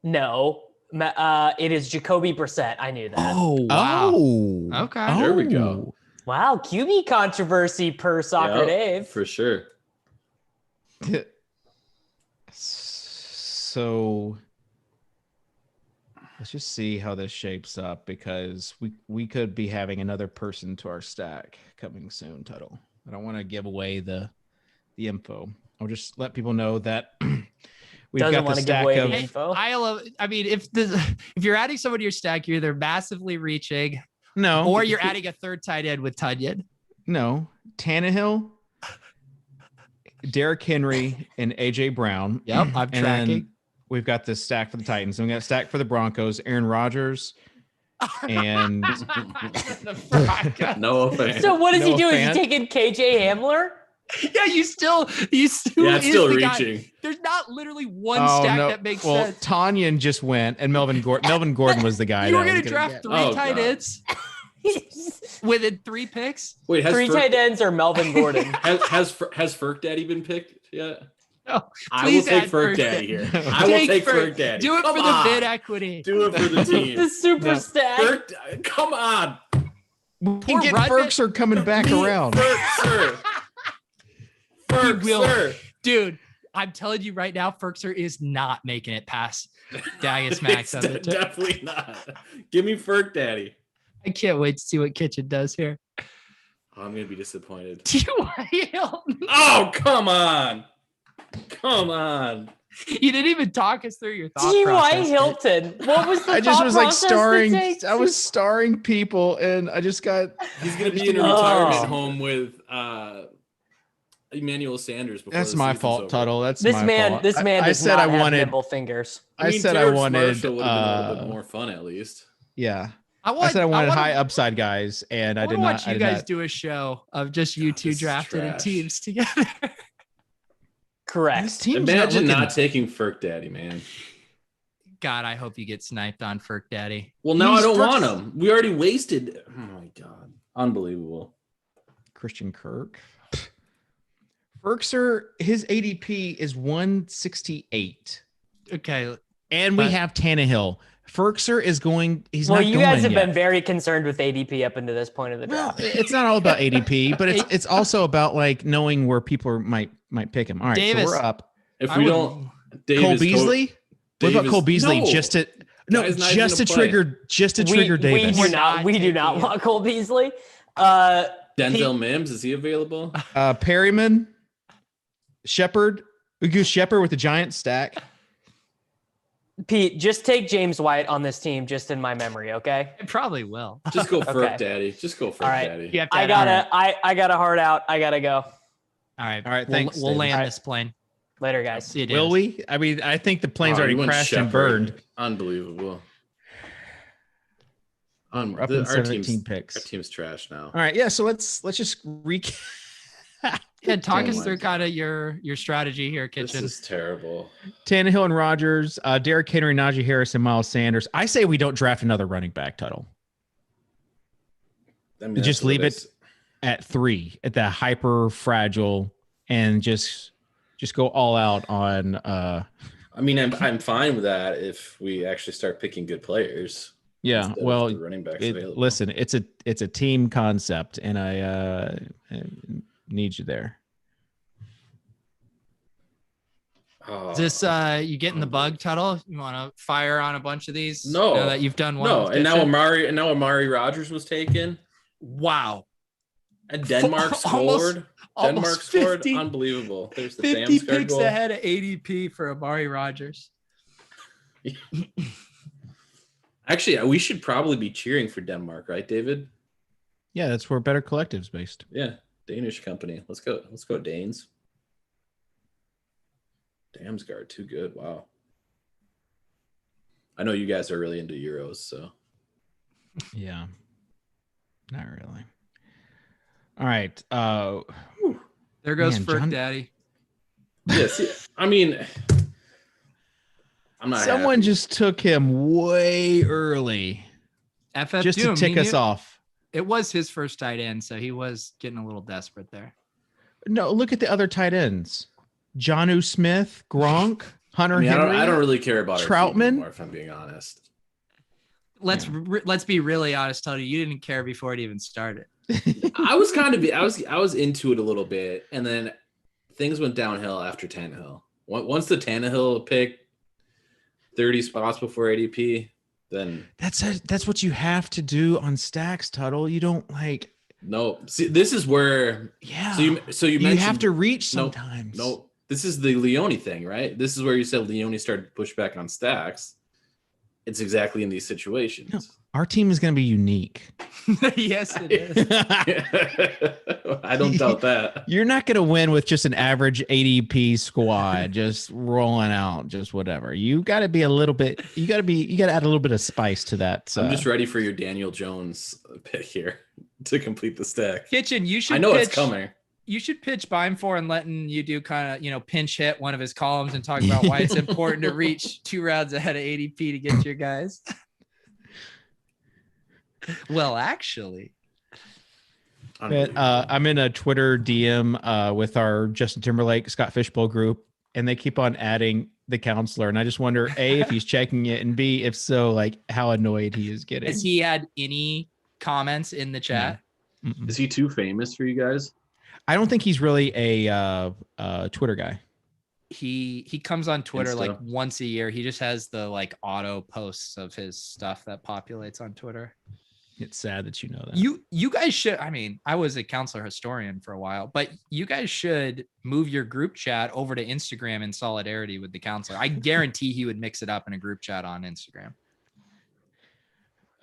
No, it is Jacoby Brissett. I knew that. Oh, wow. Okay. There we go. Wow, QB controversy per Soccer Dave. For sure. So let's just see how this shapes up, because we could be having another person to our stack coming soon, Tuttle. I don't want to give away the info. I'll just let people know that we've got the stack of info. I mean, if you're adding someone to your stack, you're either massively reaching, or you're adding a third tight end with Tunyon. No, Tannehill, Derrick Henry, and AJ Brown. Yep, I'm tracking. We've got this stack for the Titans. And we got a stack for the Broncos, Aaron Rodgers, and no offense. So what is he doing? Is he taking KJ Hamler? Yeah, you still it's still reaching. Guy. There's not literally one stack that makes sense. Tanyan just went, and Melvin Gordon was the guy. You were going to draft three tight ends within 3 picks. Wait, has tight ends or Melvin Gordon? has Ferk Daddy been picked yet? No, I will take Ferk Daddy here. I will take Ferk Daddy. Do it for the bid equity. Do it for the team. The super stack. Come on. Ferks are coming back around. Ferkser. Dude, I'm telling you right now, Ferkser is not making it past Darius Max. Definitely not. Give me Ferk Daddy. I can't wait to see what Kitchen does here. Oh, I'm going to be disappointed. T.Y. Hilton. Oh, come on. Come on. You didn't even talk us through your thought T.Y. Hilton. What was the I just was like starring. I was starring people, and I just got. He's going to be in a retirement home with Emmanuel Sanders. That's my fault, Tuttle. That's my fault. This man. I said I wanted nimble fingers. I said I wanted. Would have been a little bit more fun, at least. Yeah. I said I wanted high upside guys, and I did not. Watch you guys do a show of just you two drafted in teams together. Correct. Imagine not taking Ferk Daddy, man. God, I hope you get sniped on Ferk Daddy. Well, now I don't want him. We already wasted. Oh my God. Unbelievable. Christian Kirk. Ferkser, his ADP is 168. Okay. And we have Tannehill. Ferkser is going. He's well, not you going guys have yet. been very concerned with ADP up until this point of the Well, draft. it's not all about ADP, but it's also about like knowing where people might pick him. All right, Davis, so we're up. If we don't, Cole Beasley. What about Cole Beasley? No. Just to trigger We Davis. do not want Cole Beasley. Denzel Mims, is he available? Perryman, Shepard, Ugu Shepard with the giant stack. Pete, just take James White on this team, just in my memory, okay? It probably will. Just go Okay. Ferk Daddy. Just go Ferk All right. Daddy. You have to I add- got a heart out. I gotta go. All right. All right, We'll, thanks, we'll David. land All right. this plane. Later, guys. See you, Will Davis. we? I mean, I think the plane's Oh, already you went crashed and Shepard. burned. Unbelievable. We're up in 17 picks. Our team's trash now. All right, yeah. So let's just recap. Yeah, talk Oh us my through God. kind of your strategy here, This Kitchen. is terrible. Tannehill and Rodgers, Derrick Henry, Najee Harris, and Miles Sanders. I say we don't draft another running back title. I mean, Just that's what leave it is. at 3 at the hyper fragile and just go all out on I mean, I'm fine with that if we actually start picking good players. yeah. instead of Well, the running backs available. listen, it's a team concept, and I need you there. Oh, Is this you getting the bug, Tuttle? You want to fire on a bunch of these? No. Now that you've done one. no, with and now Kitchen? Amari Rodgers was taken, Wow. and Denmark scored. Denmark scored. Unbelievable. There's the 50 Samsgaard picks goal. ahead of ADP for Amari Rodgers. Actually, we should probably be cheering for Denmark, right, David? Yeah, that's where Better Collective's based. Yeah, Danish company. Let's go, Danes. Damsgaard, too good. Wow. I know you guys are really into Euros, so Yeah, not really. All right. There goes Man, Ferk John- Daddy. yes. I mean, I'm not. Someone happy. just took him way early FF just Doom, to tick he us knew- off. It was his first tight end, so he was getting a little desperate there. No, look at the other tight ends: Jonnu Smith, Gronk, Hunter I mean, Henry. I don't really care about our team Troutman? anymore, if I'm being honest. Let's be really honest, Tony. You didn't care before it even started. I was into it a little bit, and then things went downhill after Tannehill. Once the Tannehill pick 30 spots before ADP, then That's what you have to do on stacks, Tuttle. You don't like. no. See, this is where Yeah. so you you mentioned have to reach Nope, sometimes. No, this is the Leone thing, right? This is where you said Leone started to push back on stacks. It's exactly in these situations. No. Our team is going to be unique. Yes, it is. I don't doubt that. You're not going to win with just an average ADP squad, just rolling out, just whatever. You got to be a little bit. You got to add a little bit of spice to that. So. I'm just ready for your Daniel Jones pick here to complete the stack. Kitchen, you should. I know pitch, it's coming. You should pitch Bime for and letting you do kind of pinch hit one of his columns and talk about why it's important to reach 2 rounds ahead of ADP to get your guys. Well, actually, I'm in a Twitter DM with our Justin Timberlake Scott Fishbowl group, and they keep on adding the counselor, and I just wonder A, if he's checking it, and B, if so, like how annoyed he is getting. has he had any comments in the chat? Mm-mm. Is he too famous for you guys? I don't think he's really a Twitter guy. He comes on Twitter Insta. like once a year. He just has the like auto posts of his stuff that populates on Twitter. It's sad that you know that. You guys should. I mean, I was a counselor historian for a while, but you guys should move your group chat over to Instagram in solidarity with the counselor. I guarantee he would mix it up in a group chat on Instagram.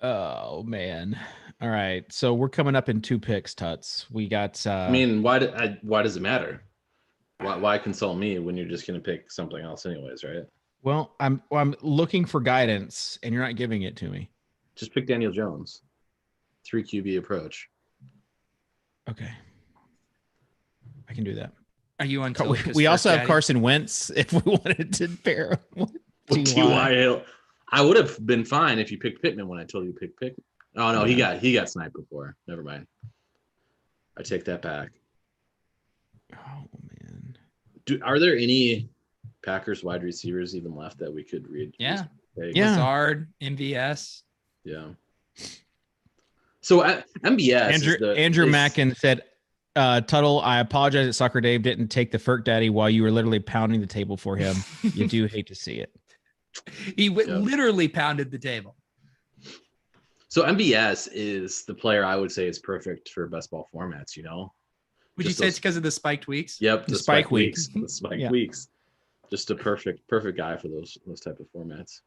Oh man! All right, so we're coming up in 2 picks, Tuts. We got. I mean, why does it matter? Why consult me when you're just going to pick something else anyways, right? Well, I'm looking for guidance, and you're not giving it to me. Just pick Daniel Jones. 3 QB approach. Okay, I can do that. Are you on? We also have Carson Wentz if we wanted to pair him with T.Y. I would have been fine if you picked Pittman when I told you to pick Oh no, he got sniped before. Never mind. I take that back. Oh man. Are there any Packers wide receivers even left that we could read? Yeah. Yeah. Lazard, MVS. Yeah. So MBS Andrew Mackin said, Tuttle, I apologize that Soccer Dave didn't take the Ferk Daddy while you were literally pounding the table for him. You do hate to see it. He literally pounded the table. So MBS is the player I would say is perfect for best ball formats, you know? Would you say it's because of the spiked weeks? Yep, the spike weeks. The spike weeks. Just a perfect guy for those type of formats.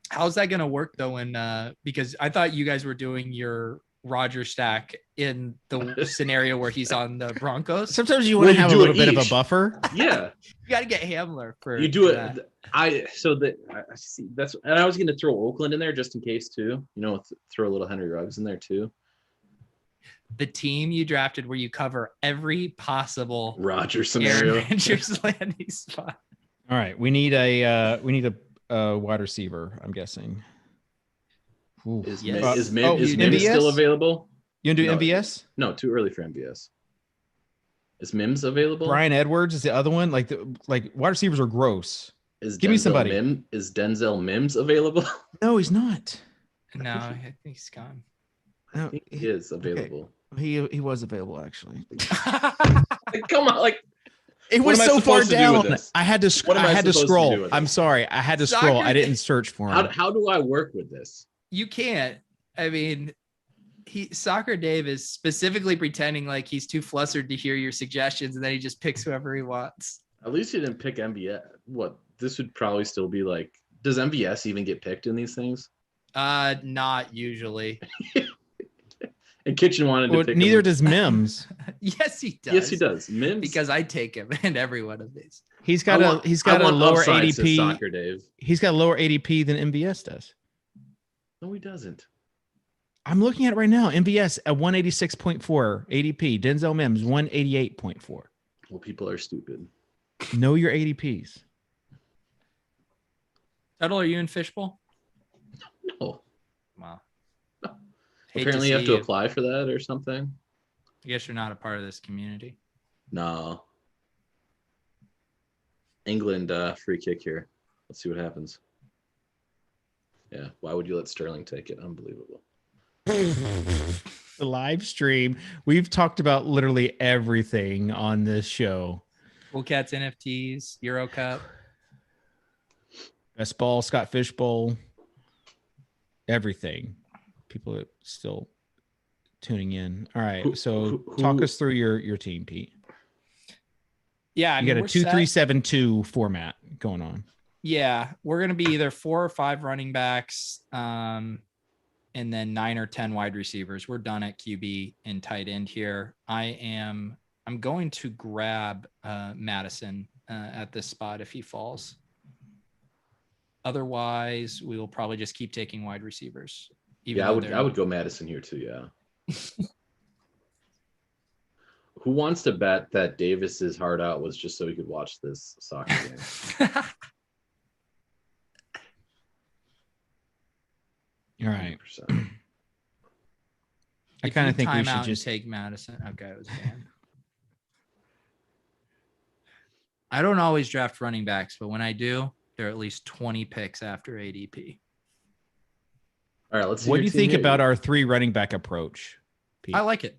How's that going to work though? Because I thought you guys were doing your Roger stack in the scenario where he's on the Broncos. Sometimes you want to have a little bit of a buffer. Yeah, you got to get Hamler for you do for it. that. I see that's, and I was going to throw Oakland in there just in case too. You know, throw a little Henry Ruggs in there too. The team you drafted where you cover every possible Roger scenario. Aaron Rodgers landing spot. All right, we need a wide receiver, I'm guessing. Ooh. Is Yes. Mims still available? You want to do MVS? No, too early for MVS. Is Mims available? Brian Edwards is the other one. Like wide receivers are gross. Give me somebody. Is Denzel Mims available? No, he's not. No, I think he's gone. No, I think he is available. Okay. He was available actually. Come on, like it was so far down. I had to scroll. I'm sorry. I had to scroll. I didn't search for him. How do I work with this? You can't. I mean, Soccer Dave is specifically pretending like he's too flustered to hear your suggestions, and then he just picks whoever he wants. At least he didn't pick MVS. What? This would probably still be like. Does MVS even get picked in these things? Not usually. And Kitchen wanted to pick neither him. does Mims. Yes, he does. Yes, he does. Mims, because I take him in every one of these. He's got a lower ADP. Soccer Dave. He's got a lower ADP than MVS does. No, he doesn't. I'm looking at it right now. MVS at 186.4 ADP. Denzel Mims 188.4. Well, people are stupid. Know your ADPs. Tuttle, are you in Fishbowl? No. Wow. Apparently, you have to apply for that or something. I guess you're not a part of this community. No. England free kick here. Let's see what happens. Yeah. Why would you let Sterling take it? Unbelievable. The live stream. We've talked about literally everything on this show. Cats NFTs, Euro Cup. Best ball, Scott Fishbowl. Everything. People are still tuning in. All right. Talk us through your team, Pete. Yeah. You got a 2-3-7-2 format going on. Yeah. We're going to be either 4 or 5 running backs, and then 9 or 10 wide receivers. We're done at QB and tight end here. I'm going to grab Madison at this spot if he falls. Otherwise, we will probably just keep taking wide receivers. I would go Madison here too. Yeah. Who wants to bet that Davis's heart out was just so he could watch this soccer game? All right. 100%. I kind of think we should just take Madison. Okay, it was banned. I don't always draft running backs, but when I do, there are at least 20 picks after ADP. All right, let's see. What do you think about our 3 running back approach, Pete? I like it.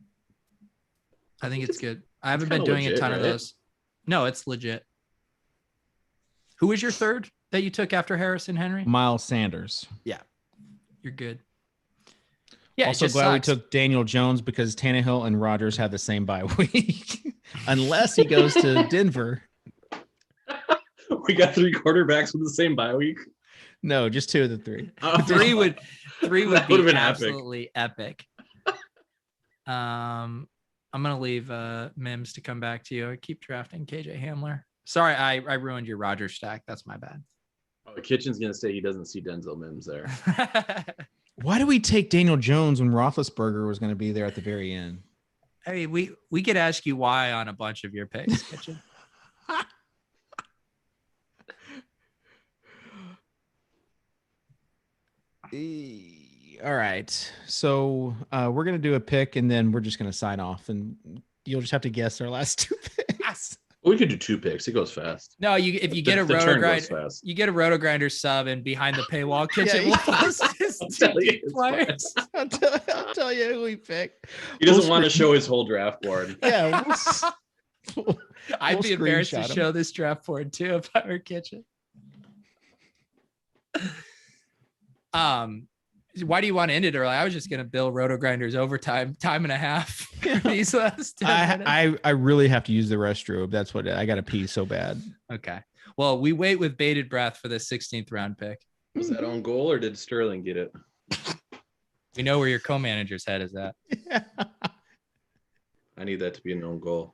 I think it's good. I haven't been doing a ton of those. No, it's legit. Who was your third that you took after Harrison Henry? Miles Sanders. Yeah, you're good. Yeah, also glad we took Daniel Jones because Tannehill and Rodgers have the same bye week, unless he goes to Denver. We got 3 quarterbacks with the same bye week. No, just 2 of the 3. Three would be absolutely epic. I'm gonna leave Mims to come back to you. I keep drafting KJ Hamler. Sorry, I ruined your Rodgers stack. That's my bad. Oh, the Kitchen's gonna say he doesn't see Denzel Mims there. Why do we take Daniel Jones when Roethlisberger was going to be there at the very end? I mean, we could ask you why on a bunch of your picks, Kitchen. All right. So we're going to do a pick and then we're just going to sign off and you'll just have to guess our last 2 picks. We could do 2 picks. It goes fast. No, if you get a RotoGrinder, you get a RotoGrinder sub and behind the paywall kitchen will post his players. I'll tell you who we picked. He doesn't want to show his whole draft board. Yeah. I'd be embarrassed to show this draft board too if I were Kitchen. Why do you want to end it early? I was just going to bill RotoGrinders overtime, time and a half. These last 10 minutes. I really have to use the restroom. That's what I got to pee so bad. Okay. Well, we wait with bated breath for the 16th round pick. Was that on goal or did Sterling get it? We know where your co-manager's head is at. Yeah. I need that to be an own goal.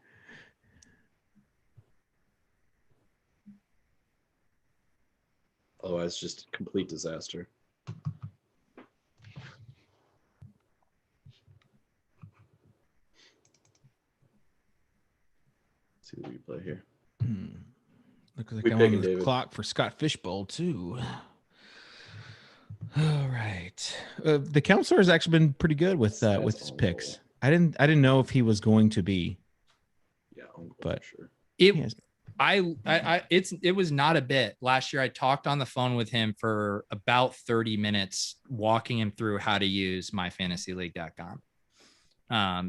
Otherwise, just a complete disaster. See the replay here. Looks like I'm on the clock for Scott Fishbowl too. All right. The counselor has actually been pretty good with his picks. I didn't know if he was going to be. Yeah, but sure. It was not a bit. Last year I talked on the phone with him for about 30 minutes, walking him through how to use myfantasyleague.com.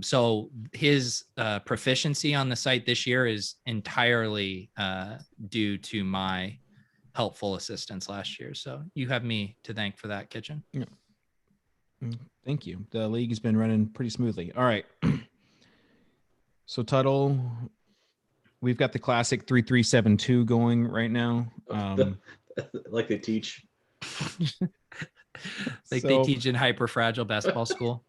So his proficiency on the site this year is entirely due to my helpful assistance last year. So you have me to thank for that, Kitchen. Yeah. Thank you. The league has been running pretty smoothly. All right. So Tuttle, we've got the classic 3-3-7-2 going right now. Like they teach. They teach in hyper fragile basketball school.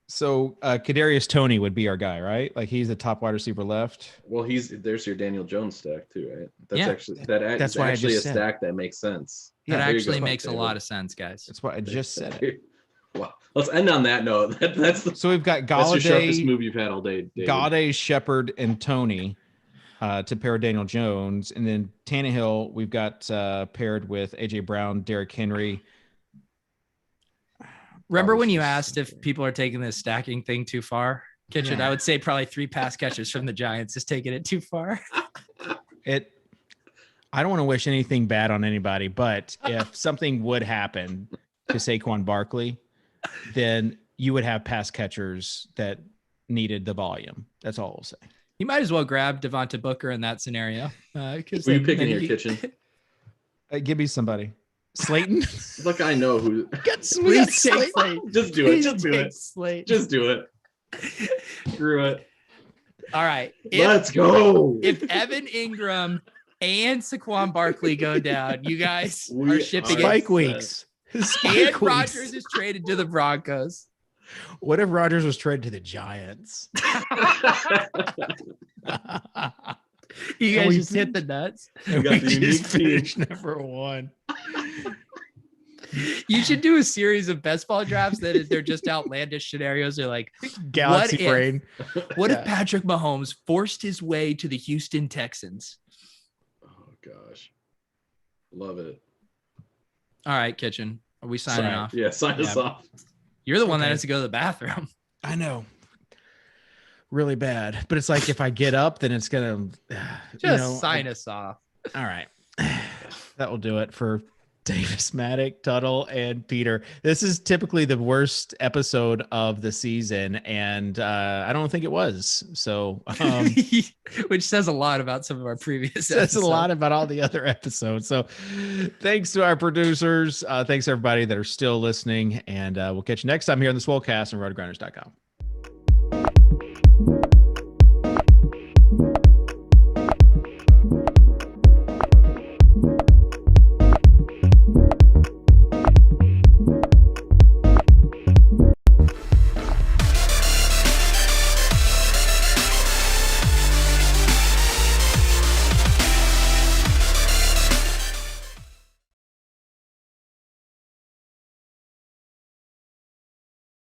So Kadarius Toney would be our guy, right? Like he's the top wide receiver left. Well, there's your Daniel Jones stack too, right? That's that's actually a said. Stack that makes sense. That actually makes a lot of sense, guys. That's why I just said it. Well, let's end on that note. So we've got Galladay, that's the sharpest move you've had all day, David. Galladay, Shepard, and Toney to pair with Daniel Jones, and then Tannehill we've got paired with AJ Brown, Derrick Henry. Remember when you asked if people are taking this stacking thing too far, Kitchen? Yeah. I would say probably 3 pass catches from the Giants is taking it too far. I don't want to wish anything bad on anybody, but if something would happen to Saquon Barkley, then you would have pass catchers that needed the volume. That's all I'll say. You might as well grab Devonta Booker in that scenario. Who are you picking here, Kitchen? Give me somebody. Slayton? Look, I know who. Please take Slayton. Just do it. Just do it. Slayton. Just do it. Screw it. All right. Let's go. If Evan Ingram and Saquon Barkley go down, you guys are shipping Spike weeks. And Rodgers is traded to the Broncos. What if Rodgers was traded to the Giants? You guys just hit the nuts. We just finished number 1. You should do a series of best ball drafts that they're just outlandish scenarios. They're like Galaxy brain. What if Patrick Mahomes forced his way to the Houston Texans? Oh gosh, love it. All right, Kitchen, are we signing off? Yeah, sign us off. You're the one that has to go to the bathroom. I know. Really bad, but it's like if I get up, then it's gonna sign us off. All right, that will do it for Davis, Mattek, Tuttle, and Peter. This is typically the worst episode of the season, and I don't think it was. So, which says a lot about some of our previous. Says a lot about all the other episodes. So, thanks to our producers. Thanks to everybody that are still listening, and we'll catch you next time here on the Swolecast on RotoGrinders.com.